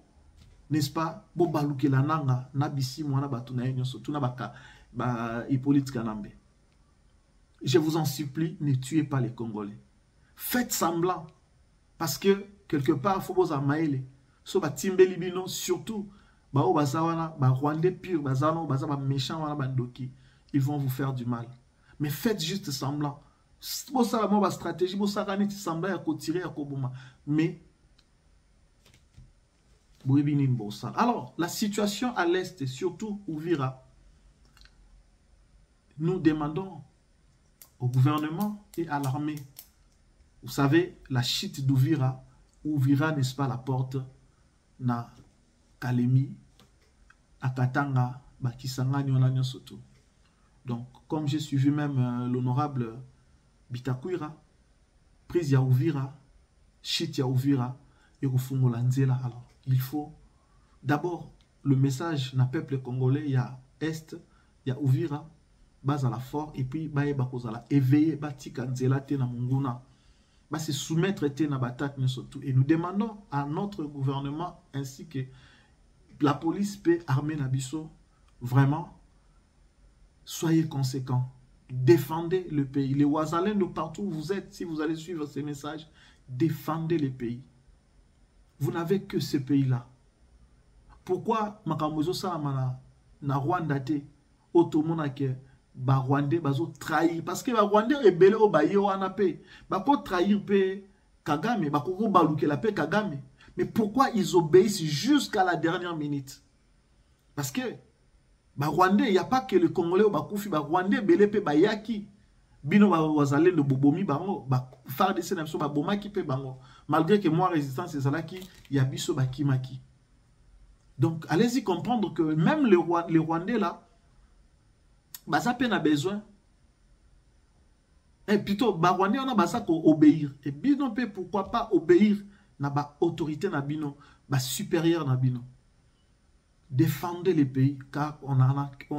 n'est-ce pas, pour balouke la nanga, nabisi mwana batuna yenyo, surtout nabaka, Hippolyte Kanambe. Je vous en supplie, ne tuez pas les Congolais. Faites semblant, parce que quelque part, il faut vous amailler. So ba timbeli bino surtout ba o bazawana ba rwandais pur bazano bazaba méchant wana bandoki ils vont vous faire du mal mais faites juste semblant bo sala mo ba stratégie bo sala neti semblant ya ko tirer ya ko boma mais boibini mbosa. Alors la situation à l'est surtout Uvira, nous demandons au gouvernement et à l'armée, vous savez la chute d'Uvira, Uvira n'est-ce pas la porte na Kalemi, à Katanga, Bakisangani, on a bien surtout. Donc, comme j'ai suivi même l'honorable Bitakwira, prise ya Uvira, chit ya Uvira, et Rufungo Lanzela. Alors, il faut d'abord le message na peuple congolais, il y a Est, il y a Uvira, base à la fort, et puis baye bakozala éveiller batika nzela te na munguna. Va se soumettre à l'attaque surtout. Et nous demandons à notre gouvernement ainsi que la police peut armer Nabiso. Vraiment, soyez conséquents. Défendez le pays. Les Ouazalais de partout où vous êtes, si vous allez suivre ces messages, défendez le pays. Vous n'avez que ce pays-là. Pourquoi Makamozo Salamana na Rwanda te otomona ke ba Rwandais bazo trahir parce que ba Rwandais ebele o ba yo wana pe ba ko trahir pe Kagame ba ko baluke la pe Kagame mais pourquoi ils obéissent jusqu'à la dernière minute parce que ba Rwandais il y a pas que le Congolais ba kufi ba Rwandais belé pe ba yaki bino ba wazalé le bobomi bango ba faire des scènes ba bomaki pe bango malgré que moi résistance c'est là qui y a biso ba kimaki. Donc allez-y comprendre que même les Rwandais là bah ça peine a besoin et plutôt bah Rwandais on a bah ça pour obéir et bino peut pourquoi pas obéir na ba autorité na bino ba supérieur na bino. Défendez les pays car on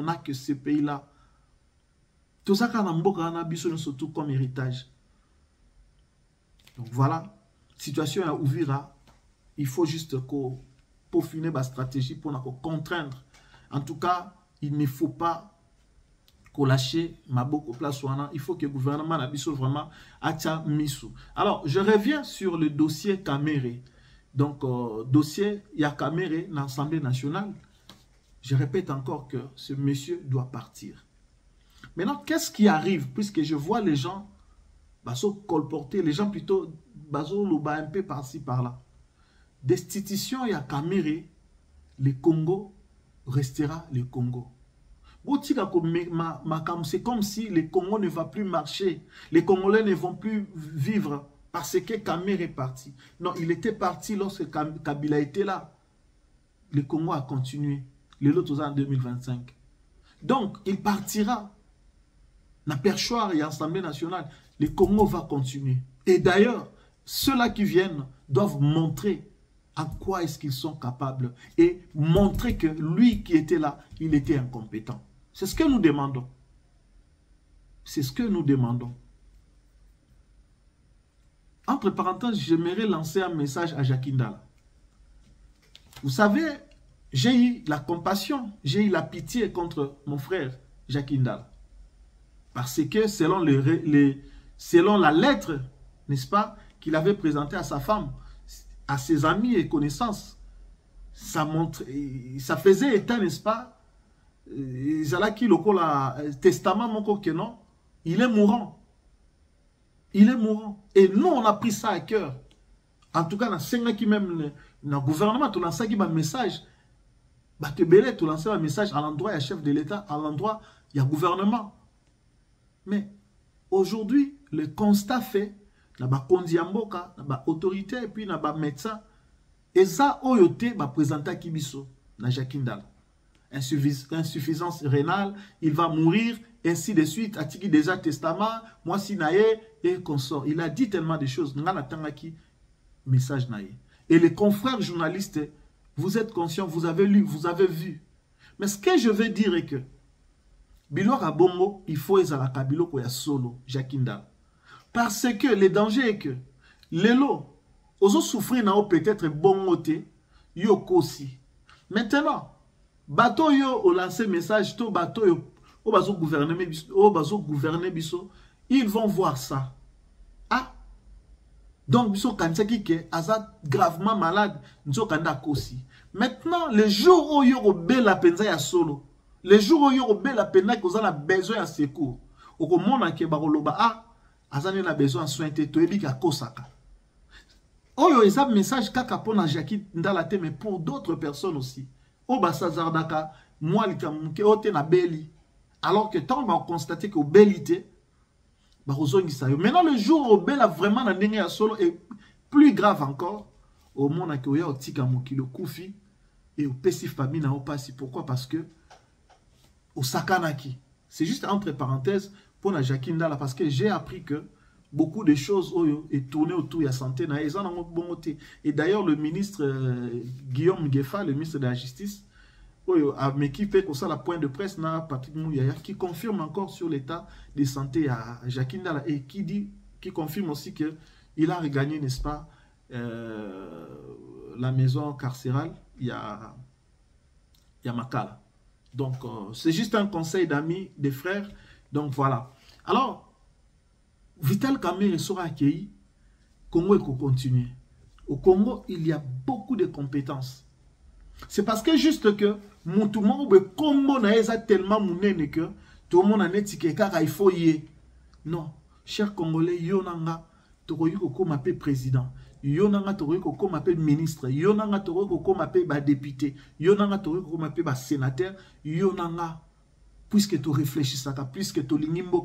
a que ces pays là tout ça quand on mboka na biso surtout comme héritage. Donc voilà situation à Uvira il faut juste peaufiner ma stratégie pour nous contraindre. En tout cas, il ne faut pas lâcher ma beaucoup place. Il faut que le gouvernement n'abisse vraiment à misu. Alors, je reviens sur le dossier Kamere. Donc, dossier, il y a Kamere dans l'Assemblée nationale. Je répète encore que ce monsieur doit partir. Maintenant, qu'est-ce qui arrive? Puisque je vois les gens colporter, les gens plutôt un peu par-ci, par-là. Destitution et à Caméré, le Congo restera le Congo. C'est comme si le Congo ne va plus marcher. Les Congolais ne vont plus vivre parce que Caméré est parti. Non, il était parti lorsque Kabila était là. Le Congo a continué. Le lot en 2025. Donc, il partira. La perchoir et l'Assemblée nationale. Le Congo va continuer. Et d'ailleurs, ceux-là qui viennent doivent montrer à quoi est-ce qu'ils sont capables et montrer que lui qui était là, il était incompétent. C'est ce que nous demandons. C'est ce que nous demandons. Entre parenthèses, j'aimerais lancer un message à Jacques Ndala. Vous savez, j'ai eu la compassion, j'ai eu la pitié contre mon frère Jacques Ndala. Parce que selon la lettre, n'est-ce pas, qu'il avait présentée à sa femme, à ses amis et connaissances, ça faisait état, n'est-ce pas, testament, il est mourant. Il est mourant. Et nous, on a pris ça à cœur. En tout cas, dans le gouvernement, tu lances un message. Tu lances un message à l'endroit, il y a chef de l'État, à l'endroit, il y a gouvernement. Mais aujourd'hui, le constat fait, il y a autorité, et puis il y a médecin. Et ça, il va présenter à Kibiso, dans Jacques Ndala. Insuffisance rénale, il va mourir, ainsi de suite, Atiki déjà testament, moi si naïe, et consort. Il a dit tellement de choses. Message naïe. Et les confrères journalistes, vous êtes conscients, vous avez lu, vous avez vu. Mais ce que je veux dire est que Bilor Abongo, il faut ezalaka biloko ya solo, Jacques Ndala. Parce que le danger est que Lelo, ozo souffrir na peut-être bongote, yo kosi. Maintenant, bateau yo au lancé message, to bateau yo, au bazo gouverner biso, ils vont voir ça. Ah, donc biso kansaki ke aza gravement malade, nzo kanda kosi. Maintenant, le jour où yo obé la penza ya solo, le jour où yo obé la penza que vous avez besoin de secours, au komona ke baroloba ah, azane na besoin de soins te toebi ka kosaka. Oyo eza message kaka pona Jacques Ndala te, mais pour d'autres personnes aussi. O basazardaka moi likamuke ote na beli. Alors que tant on va constater que bélité maintenant le jour où bela vraiment na ndenge ya solo est plus grave encore au monde que oya otika mokilo kufi et au pesi famille na opasi. Pourquoi? Parce que au sakanaki. C'est juste entre parenthèses pour la Jacques Ndala parce que j'ai appris que beaucoup de choses est tourné autour de la santé. Et d'ailleurs, le ministre Guillaume Ngefa, le ministre de la Justice, qui fait comme ça la pointe de presse, Patrick Mouyaya, qui confirme encore sur l'état de santé à Jacques Ndala et qui confirme aussi qu'il a regagné, n'est-ce pas, la maison carcérale, il y a Makala. Donc, c'est juste un conseil d'amis, des frères. Donc, voilà. Alors, Vital Kamerhe sera accueilli, Congo est continuer. Au Congo, il y a beaucoup de compétences. C'est parce que juste que tout le monde est tellement mounene que tout le monde a étiqueté car il faut y aller. Non, chers Congolais, yonanga toroyi koko m'appelle président, yonanga toroyi koko m'appelle ministre, yonanga toroyi koko m'appelle député, yonanga toroyi koko m'appelle sénateur, yonanga. Puisque tu réfléchis, puisque tu l'ingimbo,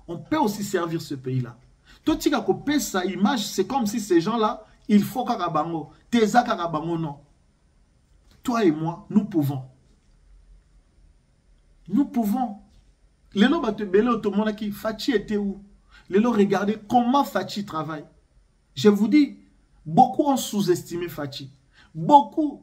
on peut aussi servir ce pays-là. Toi, tu as sa image, c'est comme si ces gens-là, il faut karabango, teza karabango, non. Toi et moi, nous pouvons. Nous pouvons. Les gens te belé automona qui Fachi était où? Les gens regardez comment Fachi travaille. Je vous dis, beaucoup ont sous-estimé Fachi. Beaucoup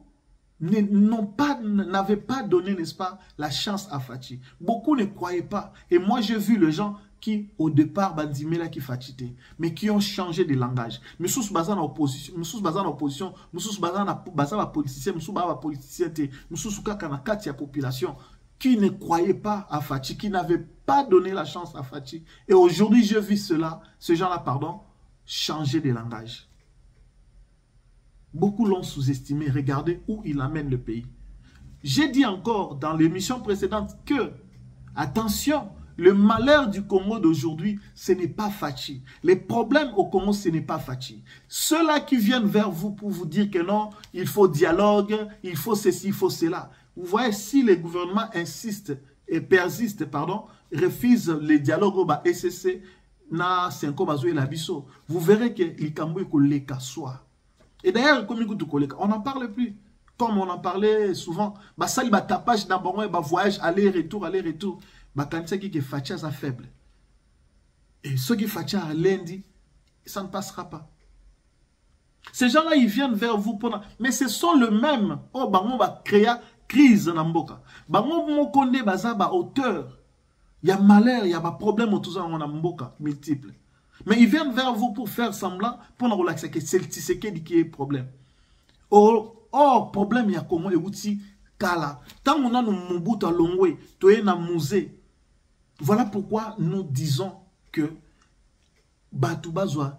n'avaient pas donné, n'est-ce pas, la chance à Fachi. Beaucoup ne croyaient pas. Et moi, j'ai vu les gens qui, au départ, bandimela qui Fachité, mais qui ont changé de langage. Mais sous basant en opposition, sous basant en opposition, sous basant en politicien, sous basant en politicien, sous kakana population, qui ne croyaient pas à Fachi, qui n'avaient pas donné la chance à Fachi. Et aujourd'hui, je vis cela, ce genre-là, pardon, changer de langage. Beaucoup l'ont sous-estimé. Regardez où il amène le pays. J'ai dit encore dans l'émission précédente que, attention, Le malheur du Congo d'aujourd'hui, ce n'est pas Fachi. Les problèmes au Congo, ce n'est pas Fachi. Ceux-là qui viennent vers vous pour vous dire que non, il faut dialogue, il faut ceci, il faut cela. Vous voyez, si les gouvernements insistent et persistent, pardon, refusent les dialogues au SCC, vous verrez que les soit. Et d'ailleurs, on n'en parle plus. Comme on en parlait souvent, ça, il va tapage d'abord, voyage, aller-retour, aller-retour. Quand c'est qui est fâché, ça faible. Et ceux qui fâchent à lundi, ça ne passera pas. Ces gens-là, ils viennent vers vous pendant. Mais ce sont les mêmes. Oh, on va créer crise dans Mboka. On connaît hauteur. Il y a malheur, il y a problème autour de Mboka, multiple. Mais ils viennent vers vous pour faire semblant, pour nous relaxer, que c'est ce qui est problème. Or, problème, il y a comment et outil kala. Tant qu'on a nos Mobutu à Longwe, toye na musée. Voilà pourquoi nous disons que Batoubazoa,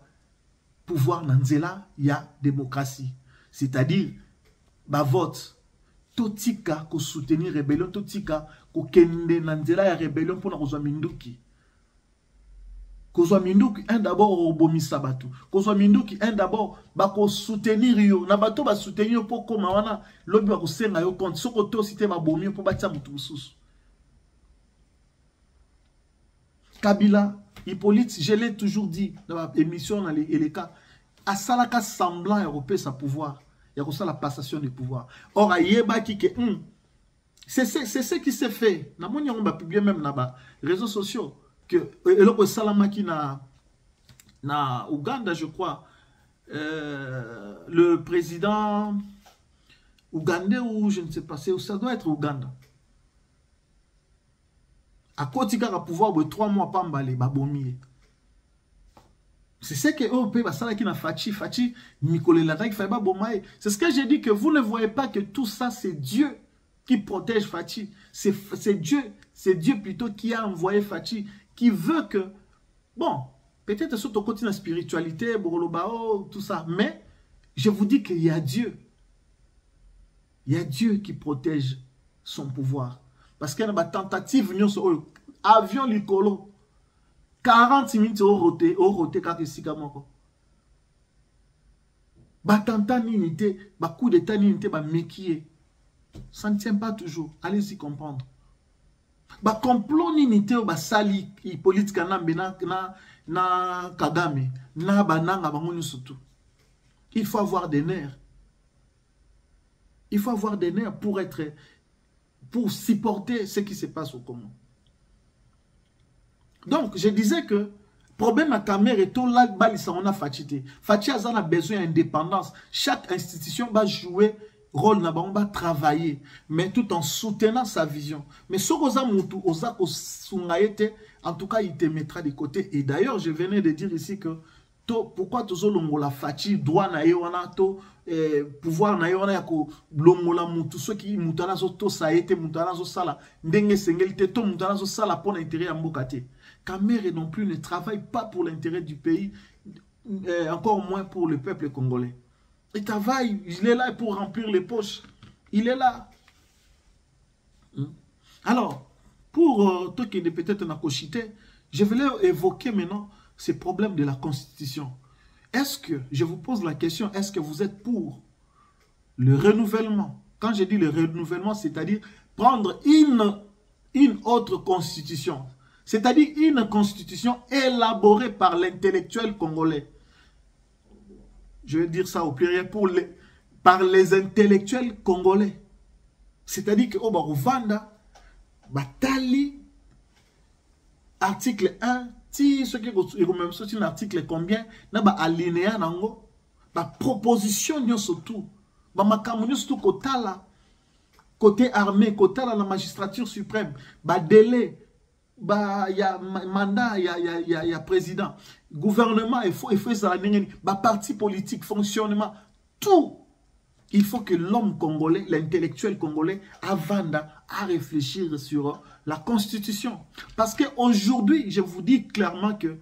pouvoir nanzela, il y a démocratie. C'est-à-dire, vote. Totika ko soutenir rébellion, totika ko kende nanzela ya rébellion pour na minduki. Kozwa minduki un d'abord au bomisa batu. Kozwa minduki un d'abord bako soutenir yo. Na bato ba soutenir pour koma wana lobi ba ko senga yo compte. Soko to cité ba bomi pour batia mutu mususu. Kabila, Hippolyte, je l'ai toujours dit dans l'émission dans les cas, à salaka semblant européen sa pouvoir. Il y a comme ça la passation du pouvoir. Or, à Yeba qui c'est ce qui s'est fait. On va publier même dans les réseaux sociaux. Que le Salamaki na Ouganda, je crois, le président ougandais ou je ne sais pas, ça doit être Ouganda. À côté de pouvoir de 3 mois pas m'baler babomier. C'est ce que eux peuvent ça qui na Fachi Mikole la qui fait pas bomaye. C'est ce que j'ai dit que vous ne voyez pas que tout ça c'est Dieu qui protège Fachi. C'est Dieu plutôt qui a envoyé Fachi, qui veut que bon, peut-être sur ton côté de la spiritualité, Borolobao, tout ça, mais je vous dis qu'il y a Dieu. Il y a Dieu qui protège son pouvoir. Parce qu'il y a une tentative, avion Licolo, 40 minutes au roté, quand Sigamoko. Batanta n'unité, coup d'état n'unité, mekié. Ça ne tient pas toujours. Allez-y comprendre. Complot n'unité, sali, politique, na Kagame, na bananga, surtout. Il faut avoir des nerfs. Il faut avoir des nerfs pour supporter ce qui se passe au Congo. Donc, je disais que problème à Cameroun et tout là, on a Fachi. Fachi a besoin d'indépendance. Chaque institution va jouer rôle, on va travailler, mais tout en soutenant sa vision. Mais ce en tout cas, il te mettra de côté. Et d'ailleurs, je venais de dire ici que pourquoi tout le la Fachi droit na wana to pouvoir na wana yako longola mutu ceux qui mutana zo to ça été mutana zo sala ndenge sengelite to mutana zo sala pour l'intérêt ya mbokate. Cameroun non plus ne travaille pas pour l'intérêt du pays, encore moins pour le peuple congolais. Il travaille, il est là pour remplir les poches. Il est là. Alors, pour toi qui est peut-être na kochité, je voulais évoquer maintenant ces problèmes de la Constitution. Est-ce que, je vous pose la question, est-ce que vous êtes pour le renouvellement? Quand je dis le renouvellement, c'est-à-dire prendre une autre constitution. C'est-à-dire une constitution élaborée par l'intellectuel congolais. Je vais dire ça au pluriel, par les intellectuels congolais. C'est-à-dire que au Rwanda, Batali, article 1, si ce qui est un article combien, na ba alinéa nango, ba proposition nyo surtout, ba makamunyo surtout kotala, côté armée, kotala la magistrature suprême, ba délai, ba ya mandat, ya président, gouvernement, il faut ça ba parti politique, fonctionnement, tout. Il faut que l'homme congolais, l'intellectuel congolais, avant à réfléchir sur la constitution. Parce qu'aujourd'hui, je vous dis clairement que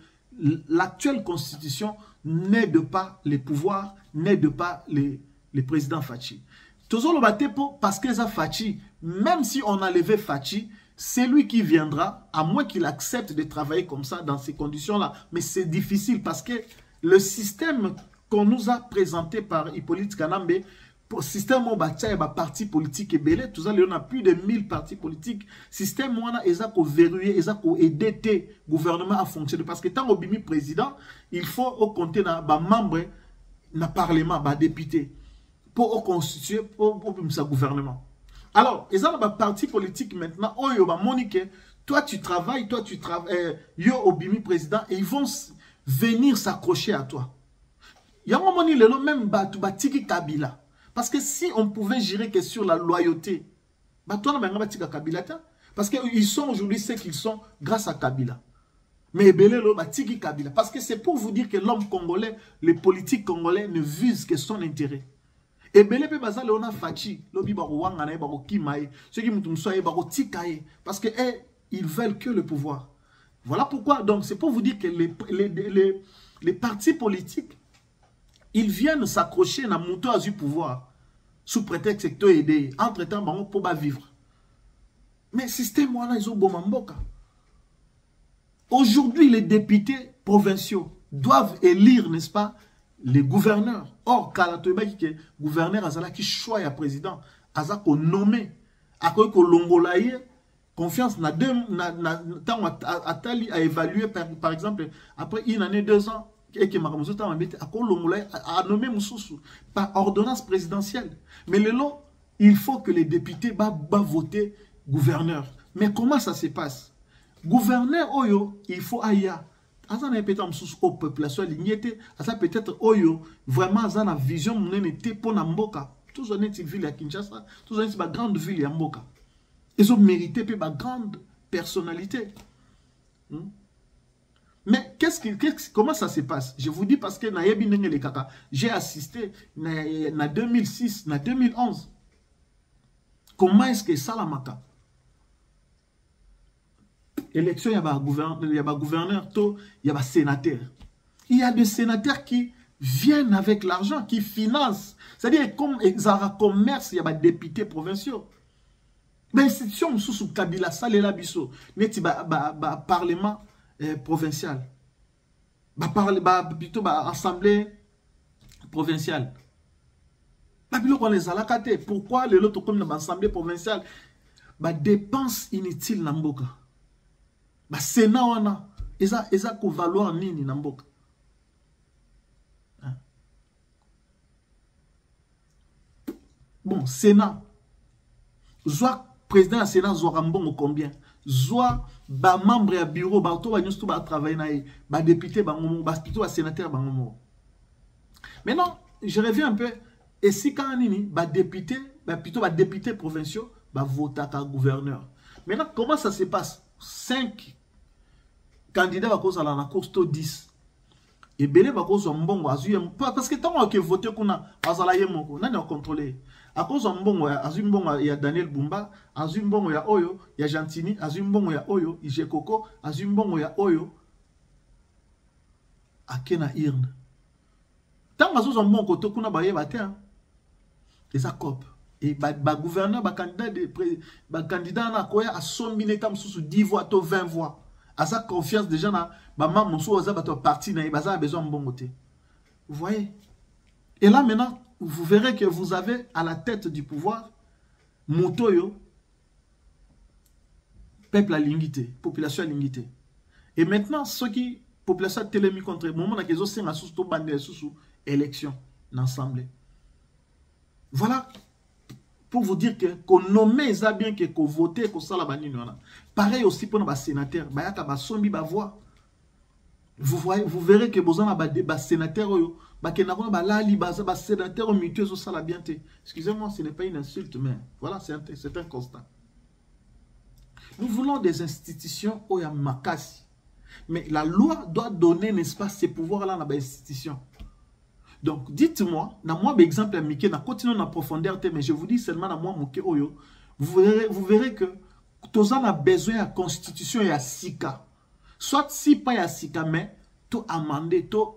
l'actuelle constitution n'aide pas les pouvoirs, n'aide pas les présidents Fachi. Toujours le bateau parce que ça Fachi, même si on a levé Fachi, c'est lui qui viendra, à moins qu'il accepte de travailler comme ça, dans ces conditions-là. Mais c'est difficile parce que le système qu'on nous a présenté par Hippolyte Kanambe, pour système où il y a parti politique et belé, tout ça, il y a plus de 1000 partis politiques. Système où il a verrouillé, il a aidé le gouvernement à fonctionner. Parce que tant que bimi président, il faut au compter dans membre dans parlement, dans député, pour constituer pour sa gouvernement. Alors, ils ont un parti politique maintenant, où il Monique, toi tu travailles, yo au bimi président, et ils vont venir s'accrocher à toi. Il y a un moment, il est même Batiki Kabila. Parce que si on pouvait gérer que sur la loyauté, parce qu'ils sont aujourd'hui ce qu'ils sont grâce à Kabila. Mais Belelo Batiki Kabila. Parce que c'est pour vous dire que l'homme congolais, les politiques congolais ne visent que son intérêt. Et Belé pe bazale on a fachi, lobi baro wangana baro kimae, ceux qui mutumsoye baro tikae, parce que ils veulent que le pouvoir. Voilà pourquoi. Donc c'est pour vous dire que les partis politiques, ils viennent s'accrocher dans le à du pouvoir sous prétexte que aider. Entre-temps, on peut pas vivre. Mais le système, ils ont bon mamboka. Aujourd'hui, les députés provinciaux doivent élire, n'est-ce pas, les gouverneurs. Or, Kalatoeba qui est gouverneur, Azala qui choisit un président, Azala qu'on nommé, à quoi qu'on l'ongolaye, confiance n'a tant à évaluer, par exemple, après une année, 2 ans, et que Maramouzou a nommé Moussoussou par ordonnance présidentielle. Mais le lot, il faut que les députés voter gouverneur. Mais comment ça se passe? Gouverneur Oyo, il faut aya. Azan a peut-être au population lignité, Azan peut-être Oyo, vraiment Azan a vision n'était pour Namboka. Tous les gens ville à Kinshasa, tous les gens la grande ville à Mboka. Ils ont mérité une grande personnalité. Mais comment ça se passe? Je vous dis parce que j'ai assisté en 2006, en 2011. Comment est-ce que ça la maka? Élection, il y a un gouverneur, il y a un sénateur. Il y a des sénateurs qui viennent avec l'argent, qui financent. C'est-à-dire, comme Zara Commerce, il y a des députés provinciaux. L'institution sous Kabila, ça les labisso. Mais il y a parlement provincial. Plutôt assemblée provinciale. Pourquoi les autres comme l'assemblée provinciale? Dépenses inutiles namboka. Sénat wana eza ko valoir nini namboka. Bon, Sénat. Soit président du Sénat soit mbongo combien? Soit membre du bureau, ba travailler na député bangomo, plutôt sénateur bangomo. Maintenant, je reviens un peu. Et si quand nini député, plutôt député provinciaux, voter à gouverneur. Maintenant, comment ça se passe? 5 candidats à cause de la course 10. Et belé va cause mbongo parce que tant que voter kuna azala yemoko, nani a contrôler. À cause de mbongo il y a Daniel Bumba, azumbongo il y a Oyo, il y a Gentini, azumbongo il y a Oyo, il y a Koko, azumbongo il y a Oyo. Akena Irne. Tant que zo mbongo to kuna ba yeba te. Et ça cop. Et gouverneur, candidat na koya a sombine tam sous 10 voix to 20 voix. À sa confiance déjà na maman monsou oza bato parti na baza besoin mbongo te. Vous voyez? Et là maintenant, vous verrez que vous avez à la tête du pouvoir Motoyo, peuple à l'ingité, population à l'ingité. Et maintenant, ceux qui, population télémi contre le moment où ils ont sous bandé sous élection, l'ensemble. Voilà, pour vous dire que qu'on nomme ça bien que qu'on vote, qu'on ça la banni. Pareil aussi pour les sénateurs, vous verrez que vous avez des sénateurs, excusez-moi, ce n'est pas une insulte, mais voilà, c'est un constat. Nous voulons des institutions où il y a makasi. Mais la loi doit donner, n'est-ce pas, ces pouvoirs-là dans les institutions. Donc, dites-moi, dans moi, par exemple, na continuons en profondeur, mais je vous dis seulement dans moi, vous verrez que tous on a besoin de la constitution et à SICA. Soit si pas à SICA, mais tout amender, tout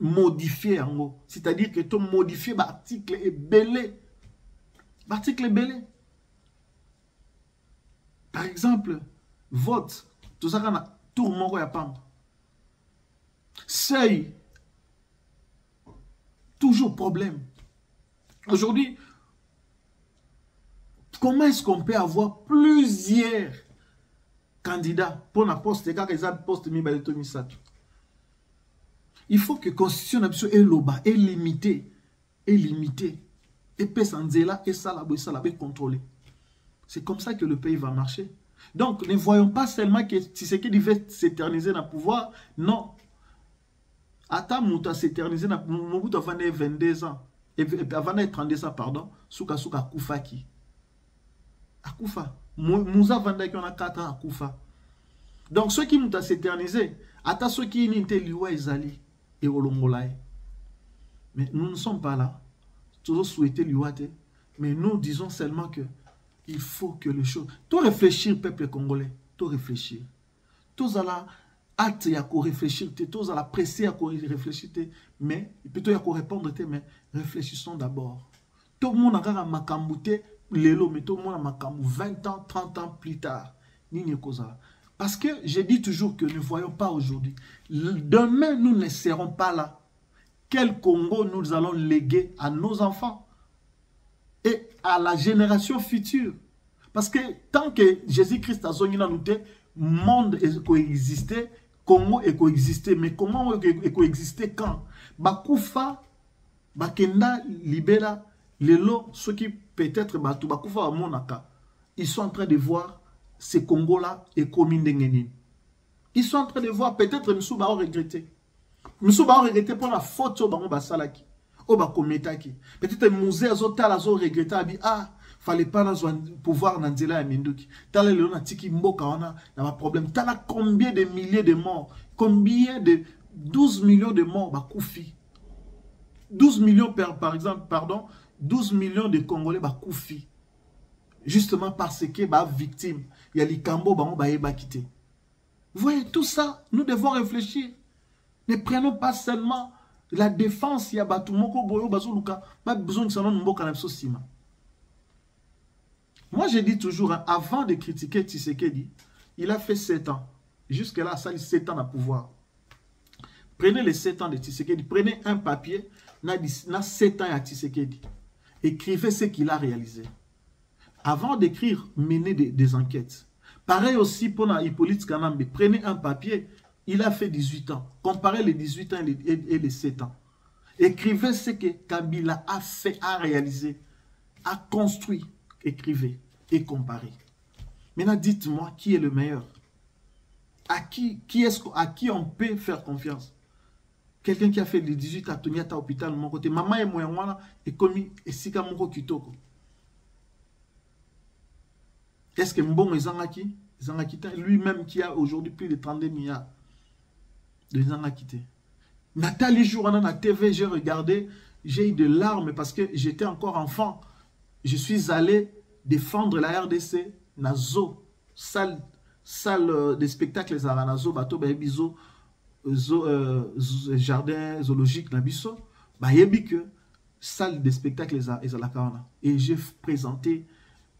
modifier en gros. C'est-à-dire que tout modifier l'article est belé. L'article est belé. Par exemple, vote, tout ça, on a tout le monde à pam. Seuil, toujours problème. Aujourd'hui, comment est-ce qu'on peut avoir plusieurs candidats pour la poste, quand ils ont poste misato? Il faut que la constitution est loba, est limitée, et pesanzela, et ça la contrôler. C'est comme ça que le pays va marcher. Donc, ne voyons pas seulement que Tshisekedi veut s'éterniser dans le pouvoir. Non. Ata Mouta s'éterniser dans le pouvoir avant 22 ans. Et avant 32 ans, pardon. Souka Koufa qui. Akoufa. Mouza Vanda qui en a 4 ans à Koufa. Donc, ceux qui Mouta s'éterniser, Ata ceux qui n'étaient liwa Ezali et Olongolaï. Mais nous ne sommes pas là. Toujours souhaiter liwate. Mais nous disons seulement que il faut que les choses... Tout réfléchir, peuple congolais. Tout réfléchir. Tous à la hâte à réfléchir. Tous à la presser à réfléchir. Mais, plutôt à répondre, mais réfléchissons d'abord. Tout le monde a makambouté, l'élo, mais tout le monde a makambou 20 ans, 30 ans plus tard. Parce que je dis toujours que ne voyons pas aujourd'hui. Demain, nous ne serons pas là. Quel Congo nous allons léguer à nos enfants et à la génération future. Parce que tant que Jésus-Christ a zongi le monde est coexisté, Congo est coexisté. Mais comment est coexisté quand? Bakoufa, Bakenda, Libera, Lelo, ceux qui peut-être Batou, Bakoufa, Monaka, ils sont en train de voir ces Congos-là et communes d'Engeni. Ils sont en train de voir, peut-être Moussou va regretter. Moussou va regretter pour la faute au Bango Basalaki. Peut-être musée azotala zo regretta bi fallait pas pouvoir nanzela ya minduki. Tala le na tiki mboka wana na problème. Tala combien de milliers de morts, combien de 12 millions de morts bakoufi. 12 millions par exemple, pardon, 12 millions de Congolais bakoufi. Justement parce que ba victime, il y a les cambo bango ba yeba quitté. Vous voyez tout ça, nous devons réfléchir. Ne prenons pas seulement la défense, il y a Batou Moko Boyo Bazuluka, pas besoin de ça, moi, je dis toujours, hein, avant de critiquer Tshisekedi, il a fait 7 ans. Jusque-là, ça, 7 ans à pouvoir. Prenez les 7 ans de Tshisekedi, prenez un papier, na 7 ans à Tshisekedi. Écrivez ce qu'il a réalisé. Avant d'écrire, menez des enquêtes. Pareil aussi pour Hippolyte Kanambe, prenez un papier. Il a fait 18 ans. Comparez les 18 ans et les 7 ans. Écrivez ce que Kabila a fait, a réalisé, a construit. Écrivez et comparez. Maintenant, dites-moi qui est le meilleur. À qui on peut faire confiance? Quelqu'un qui a fait les 18 ans à Tonyata hôpital de mon côté. Maman et moi, et commis et Sika Moko Kitoko. Est-ce que Mbongo Zangaki, lui-même qui a aujourd'hui plus de 32 milliards de gens à quitter. Nathalie Jourana na TV, j'ai regardé, j'ai eu de larmes parce que j'étais encore enfant. Je suis allé défendre la RDC, Nazo, salle de spectacle, Nazo, bateau, bizo, jardin zoologique, Nabiso, bayebi que salle de spectacle, et j'ai présenté,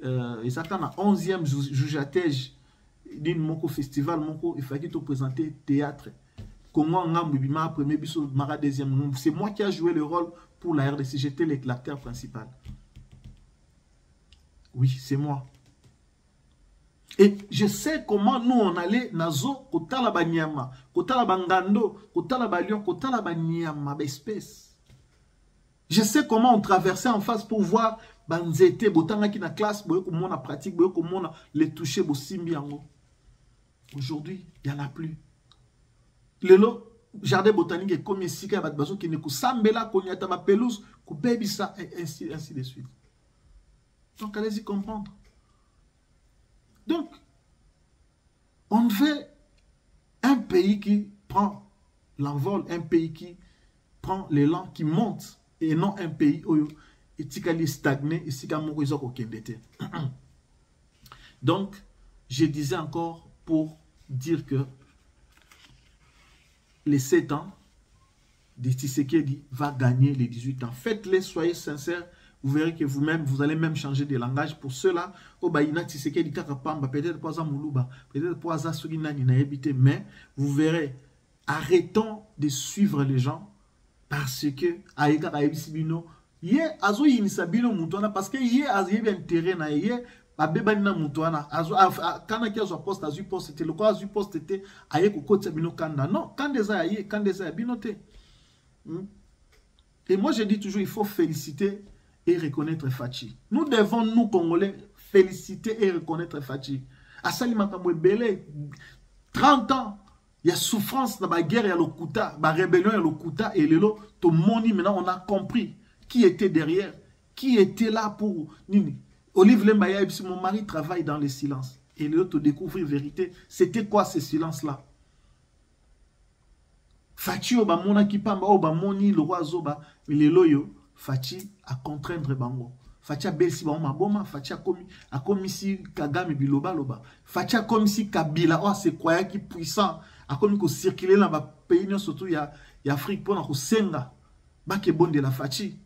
ils attendent la 11e joujatège d'un moko festival, moko, il fallait présenter théâtre. Comment on a premier biso, Mara deuxième. C'est moi qui a joué le rôle pour la RDC. J'étais l'acteur principal. Oui, c'est moi. Et je sais comment nous on allait nazo kotala banyama, kotala bangando, kotala balion, kotala banyama, espèce. Je sais comment on traversait en face pour voir banzete, botanga qui na classe, boyo comment on a pratique, boyo comment on a les toucher, bo simbi yango. Aujourd'hui, il n'y en a plus. Le jardin botanique est comme ici, qui ne sambela, konyata ma pelouse, ko baby ça, et ainsi de suite. Donc, allez-y comprendre. Donc, on veut un pays qui prend l'envol, un pays qui prend l'élan, qui monte, et non un pays où il est stagné, et donc, je disais encore pour dire que les 7 ans de Tshisekedi va gagner les 18 ans. Faites-les, soyez sincères. vous verrez que vous-même, vous allez même changer de langage. Pour ceux-là, peut-être pas à Moulouba, peut-être pas à Surinani, mais vous verrez, arrêtons de suivre les gens parce que, parce que intérêt na abeba na mutuana kana ki azo poste azu poste te loko azu poste te aye ko kotsa bino kanda non kandeza aye kandeza binote. Et moi je dis toujours il faut féliciter et reconnaître Fachi. Nous devons nous Congolais féliciter et reconnaître Fachi. Asali makambo belé 30 ans il y a souffrance dans la guerre, il y a le Kouta, la rébellion, il y a le Kouta et Lelo, to moni maintenant on a compris qui était derrière, qui était là pour Nini. Olive Lembaya, mon mari travaille dans le silence. Et l'autre découvre la vérité. C'était quoi ce silence-là? Fachi oba mona kipamba oba moni le roi zoba le loyo Fachi a contraindre bango. Fachi a belsi ba maboma, Fachi a commis si Kagame biloba loba. Fachi a commis si Kabila oh c'est quoi qui puissant a commis ko circuler dans ba pays surtout il y a Afrique pour na ko senga ba ke bon de la Fachi.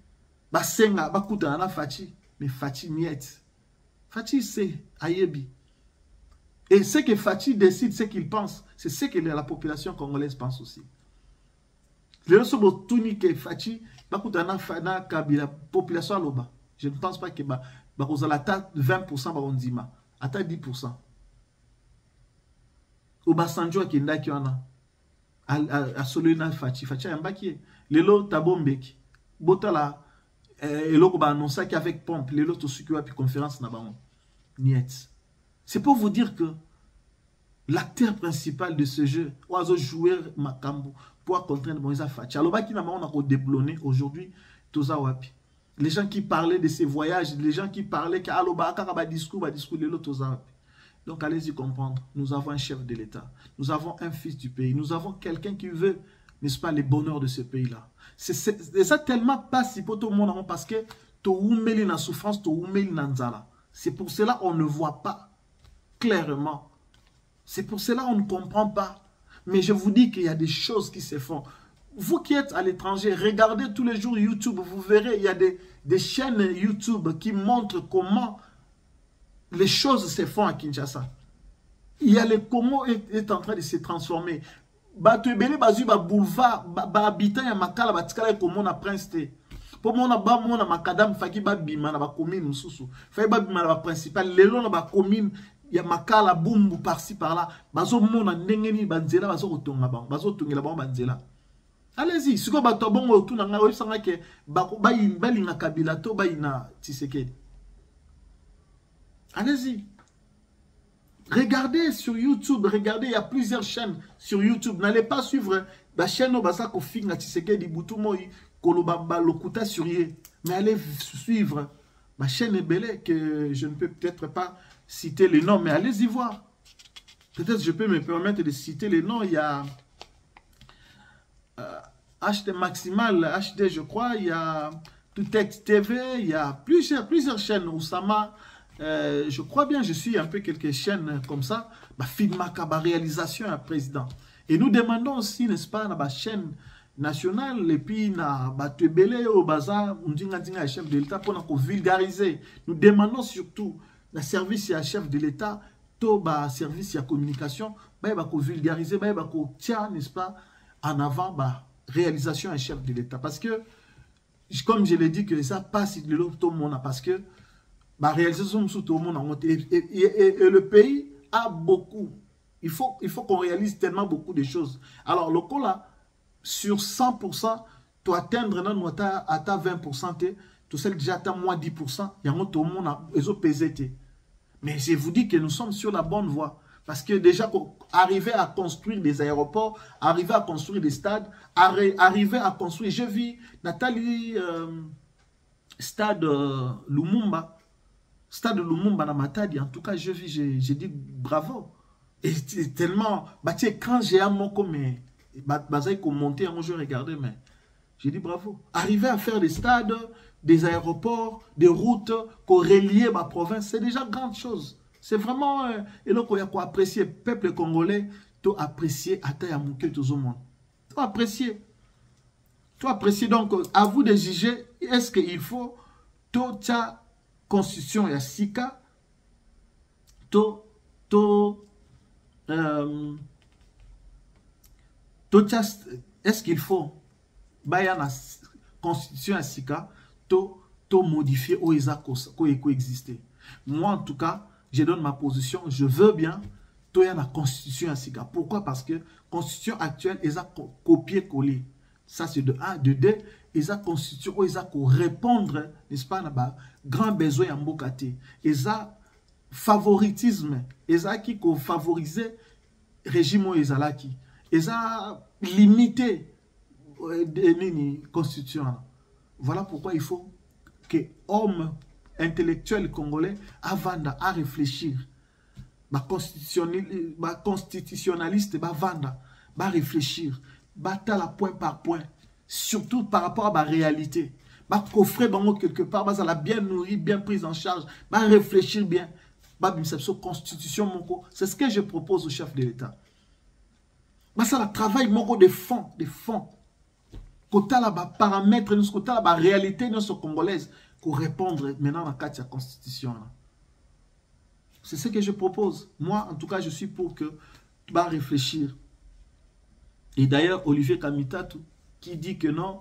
Ba senga ba kuta na Fachi. Mais Fachi miette. Fachi c'est Ayebi. Et ce que Fachi décide, ce qu'il pense, c'est ce que la population congolaise pense aussi. Le Sobo-Tuni que Fachi, la population loba. Je ne pense pas que vous allez atteindre 20% barondima, atteindre 10%. Au Basanjo qui est là, à Solena Fachi, Fachi a un baquier. Lelo Tabombeki, Botala. Et là, on a annoncé qu'avec pompe, les autres ont puis conférence na bango. Niet. C'est pour vous dire que l'acteur principal de ce jeu, oiseau joueur Makambo, pour contraindre Moïse Fachi. Alors, qui n'a pas on a déblonné aujourd'hui, Toza Wapi. Les gens qui parlaient de ces voyages, les gens qui parlaient que Aloba, discours, les autres Toza Wapi. Donc, allez-y comprendre. Nous avons un chef de l'État. Nous avons un fils du pays. Nous avons quelqu'un qui veut, n'est-ce pas, les bonheurs de ce pays-là. C'est ça tellement pas si pour tout le monde parce que la souffrance, c'est pour cela qu'on ne voit pas clairement. C'est pour cela qu'on ne comprend pas. Mais je vous dis qu'il y a des choses qui se font. Vous qui êtes à l'étranger, regardez tous les jours YouTube, vous verrez, il y a des chaînes YouTube qui montrent comment les choses se font à Kinshasa. Il y a le Congo est en train de se transformer. Bato ebele bazu ba boulevard ba habitant ya makala batikala comme on a prince te pour mona ba mona makadam faki ba bima na ba commune mususu fai ba bima na ba principal lelo na ba commune ya makala bumbu par-ci par-là bazo mona ndengeni banzela bazo kotonga bango bazo tongela bango banzela. Allez-y siko bato bongo tuna nga oyisanga ke ba linga Kabila to ba ina Tshisekedi. Allez-y. Regardez sur YouTube, regardez, il y a plusieurs chaînes sur YouTube. N'allez pas suivre la chaîne Obasako Finga Tshisekedi Boutumoi Kolobamba Lokuta Surie. Mais allez suivre ma chaîne Ebele que je ne peux peut-être pas citer les noms, mais allez-y voir. Peut-être je peux me permettre de citer les noms. Il y a HD Maximal, HD je crois, il y a Toutex TV, il y a plusieurs chaînes, Oussama. Je crois bien, je suis un peu quelques chaînes comme ça. Filmaka, réalisation à président. Et nous demandons aussi, n'est-ce pas, dans la chaîne nationale, et puis na Batebele au bazar, on dit un chef de l'État pour vulgariser. Nous demandons surtout le service à chef de l'État, tout le service à communication, pour vulgariser, pour tiens, n'est-ce pas, en avant la réalisation à chef de l'État. Parce que, comme je l'ai dit, que ça passe de l'autre monde, parce que la réalisation sous tout le monde et le pays a beaucoup. Il faut qu'on réalise tellement beaucoup de choses. Alors, le coup là, sur 100%, tu atteindre à ta 20%, tu sais déjà à moins 10%, il y a tout le monde a pesé. Mais je vous dis que nous sommes sur la bonne voie. Parce que déjà, arriver à construire des aéroports, arriver à construire des stades, arriver à construire. Je vis Nathalie, stade Lumumba. Stade Lumumba na Matadi, en tout cas, j'ai dit bravo. Et c'est tellement, quand j'ai un mot comme, bazaï qu'on montait, je regardais, mais j'ai dit bravo. Arriver à faire des stades, des aéroports, des routes, qu'on relie ma province, c'est déjà grande chose. C'est vraiment, et là, qu'on y a quoi apprécier, peuple congolais, tu apprécier à ta yamouke tout le monde. Tu apprécier. Tu apprécier, donc, à vous de juger, est-ce qu'il faut ta constitution ya sika, est-ce qu'il faut la constitution ya sika, modifier ou coexister. Moi, en tout cas, je donne ma position. Je veux bien la constitution à Sika. Pourquoi? Parce que la constitution actuelle, ils ont copié-collé. Ça, c'est de 1. De 2, ils ont constitution, ils ont répondre, n'est-ce pas, à grand besoin en Mbokate. Ils ont favoritisme. Ils ont qui favoriser le régime ils ont qui. Ils ont limité la constitution. Voilà pourquoi il faut que homme intellectuel congolais avant à réfléchir. Constitutionnaliste va réfléchir, va la point par point, surtout par rapport à la réalité. Va coffrer quelque part, va la bien nourrir, bien prise en charge, va réfléchir bien. Constitution, c'est ce que je propose au chef de l'État. Ça le travail de fond, Côté la paramètres, côté la réalité congolaise pour répondre maintenant à la constitution. C'est ce que je propose. Moi, en tout cas, je suis pour que tu vas réfléchir. Et d'ailleurs, Olivier Kamitatu, qui dit que non,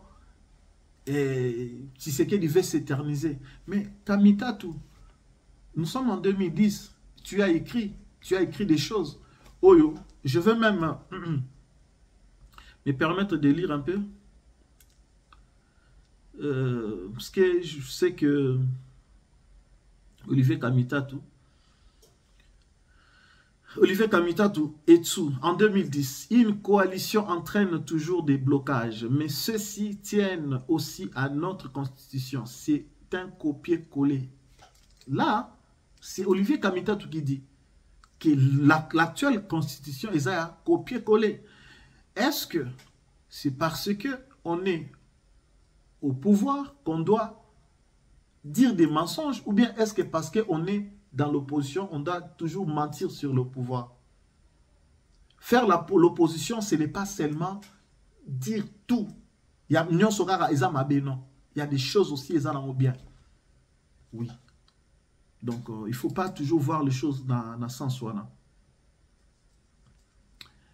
Tshisekedi veut s'éterniser. Mais Kamitatu, nous sommes en 2010. Tu as écrit des choses. Oyo, je veux même me permettre de lire un peu. Parce que je sais que Olivier Kamitatu Etsu, en 2010, une coalition entraîne toujours des blocages, mais ceux-ci tiennent aussi à notre constitution. C'est un copier-coller. Là, c'est Olivier Kamitatu qui dit que l'actuelle constitution est à copier-coller. Est-ce que c'est parce qu'on est au pouvoir qu'on doit dire des mensonges, ou bien est-ce que parce qu'on est dans l'opposition, on doit toujours mentir sur le pouvoir? Faire l'opposition, ce n'est pas seulement dire tout. Il y a des choses aussi, ils ont bien. Oui. Donc, il ne faut pas toujours voir les choses dans le sens où.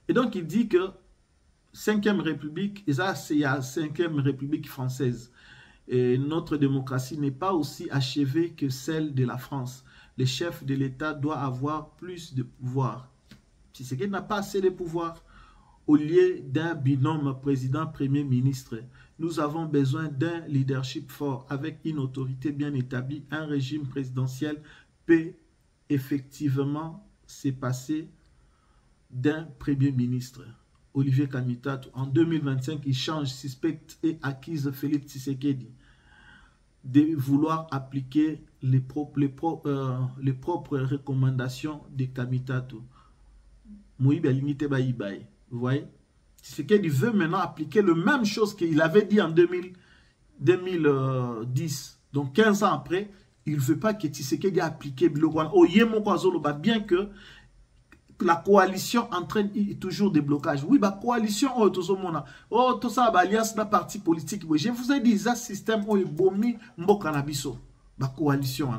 Et donc, il dit que 5e République, il y a 5e République française. Et notre démocratie n'est pas aussi achevée que celle de la France. Le chef de l'État doit avoir plus de pouvoir. Tshisekedi n'a pas assez de pouvoir. Au lieu d'un binôme président-premier ministre, nous avons besoin d'un leadership fort avec une autorité bien établie. Un régime présidentiel peut effectivement se passer d'un premier ministre. Olivier Kamitatu, en 2025, il change, suspecte et accuse Félix Tshisekedi de vouloir appliquer les propres recommandations de Kamitatu. Vous voyez? Tshisekedi veut maintenant appliquer la même chose qu'il avait dit en 2010. Donc 15 ans après, il ne veut pas que Tshisekedi applique le roi. Bien que la coalition entraîne toujours des blocages. Oui, la coalition, tout ça, alliance, la parti politique. Je vous ai dit, ça système, la coalition.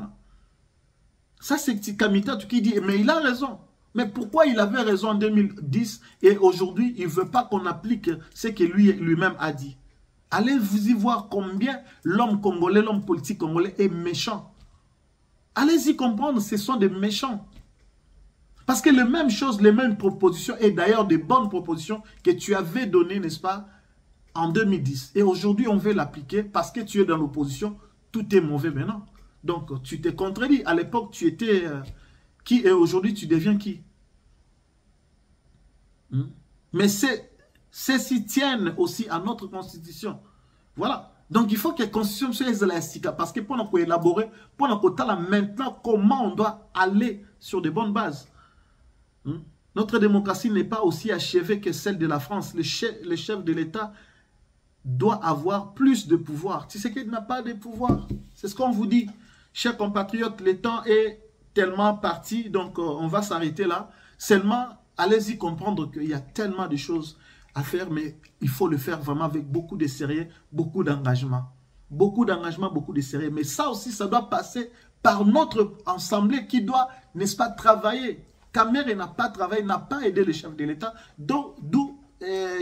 Ça, c'est Kamitatu qui dit, mais il a raison. Mais pourquoi il avait raison en 2010 et aujourd'hui, il ne veut pas qu'on applique ce que lui-même a dit? Allez vous y voir combien l'homme congolais, l'homme politique congolais est méchant. Allez-y comprendre, ce sont des méchants. Parce que les mêmes choses, les mêmes propositions, et d'ailleurs des bonnes propositions que tu avais données, n'est-ce pas, en 2010. Et aujourd'hui, on veut l'appliquer parce que tu es dans l'opposition, tout est mauvais maintenant. Donc, tu t'es contredit. À l'époque, tu étais qui et aujourd'hui, tu deviens qui? Mais ceux-ci tiennent aussi à notre constitution. Voilà. Donc, il faut que la constitution soit élastique. Parce que pour nous élaborer, pour nous maintenant comment on doit aller sur de bonnes bases. Notre démocratie n'est pas aussi achevée que celle de la France. Le chef de l'État doit avoir plus de pouvoir. Tu sais qu'il n'a pas de pouvoir. C'est ce qu'on vous dit. Chers compatriotes, le temps est tellement parti, donc on va s'arrêter là. Seulement, allez-y comprendre qu'il y a tellement de choses à faire, mais il faut le faire vraiment avec beaucoup de sérieux, beaucoup d'engagement. beaucoup d'engagement, beaucoup de sérieux. Mais ça aussi, ça doit passer par notre assemblée qui doit, n'est-ce pas, travailler. Kamere n'a pas travaillé, n'a pas aidé le chef de l'État, d'où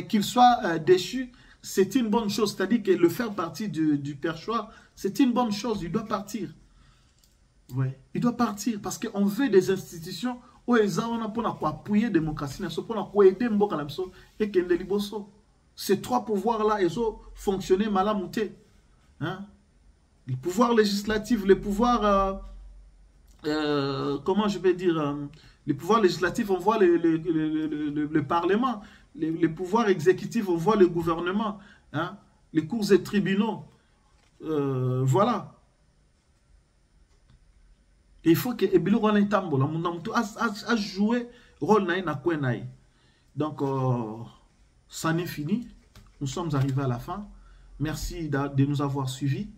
qu'il soit déchu, c'est une bonne chose. C'est-à-dire que le faire partie du perchoir, c'est une bonne chose, il doit partir. Ouais. Il doit partir parce qu'on veut des institutions où ils ont pour appuyer la démocratie, pour aider Mboka et Kende Liboso. Ces trois pouvoirs-là, ils ont fonctionné malamouté. Hein? Le pouvoir législatif, le pouvoir, comment je vais dire, le pouvoir législatif, on voit le Parlement. Le pouvoir exécutif, on voit le gouvernement. Hein? Les cours et tribunaux. Voilà. Il faut que Ebilo Rwanda Tambola a joué rôle na Kwenaï. Donc, ça n'est fini. Nous sommes arrivés à la fin. Merci de nous avoir suivis.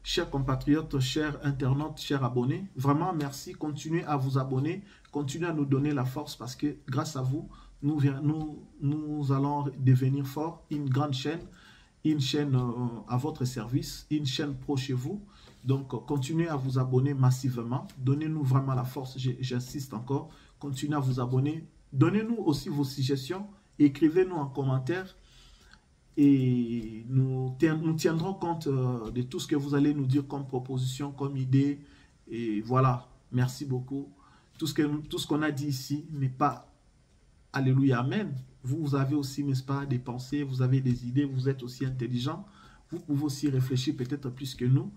Chers compatriotes, chers internautes, chers abonnés. Vraiment, merci. Continuez à vous abonner. Continuez à nous donner la force parce que grâce à vous, nous allons devenir forts. Une grande chaîne. Une chaîne à votre service. Une chaîne pro chez vous. Donc, continuez à vous abonner massivement. Donnez-nous vraiment la force. J'insiste encore. Continuez à vous abonner. Donnez-nous aussi vos suggestions. Écrivez-nous en commentaire. Et nous tiendrons compte de tout ce que vous allez nous dire comme proposition, comme idée. Et voilà. Merci beaucoup. Tout ce qu'on a dit ici n'est pas Alléluia, Amen. Vous avez aussi, n'est-ce pas, des pensées. Vous avez des idées. Vous êtes aussi intelligent. Vous pouvez aussi réfléchir peut-être plus que nous.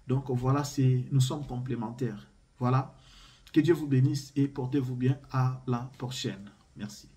Donc voilà, nous sommes complémentaires. Voilà. Que Dieu vous bénisse et portez-vous bien à la prochaine. Merci.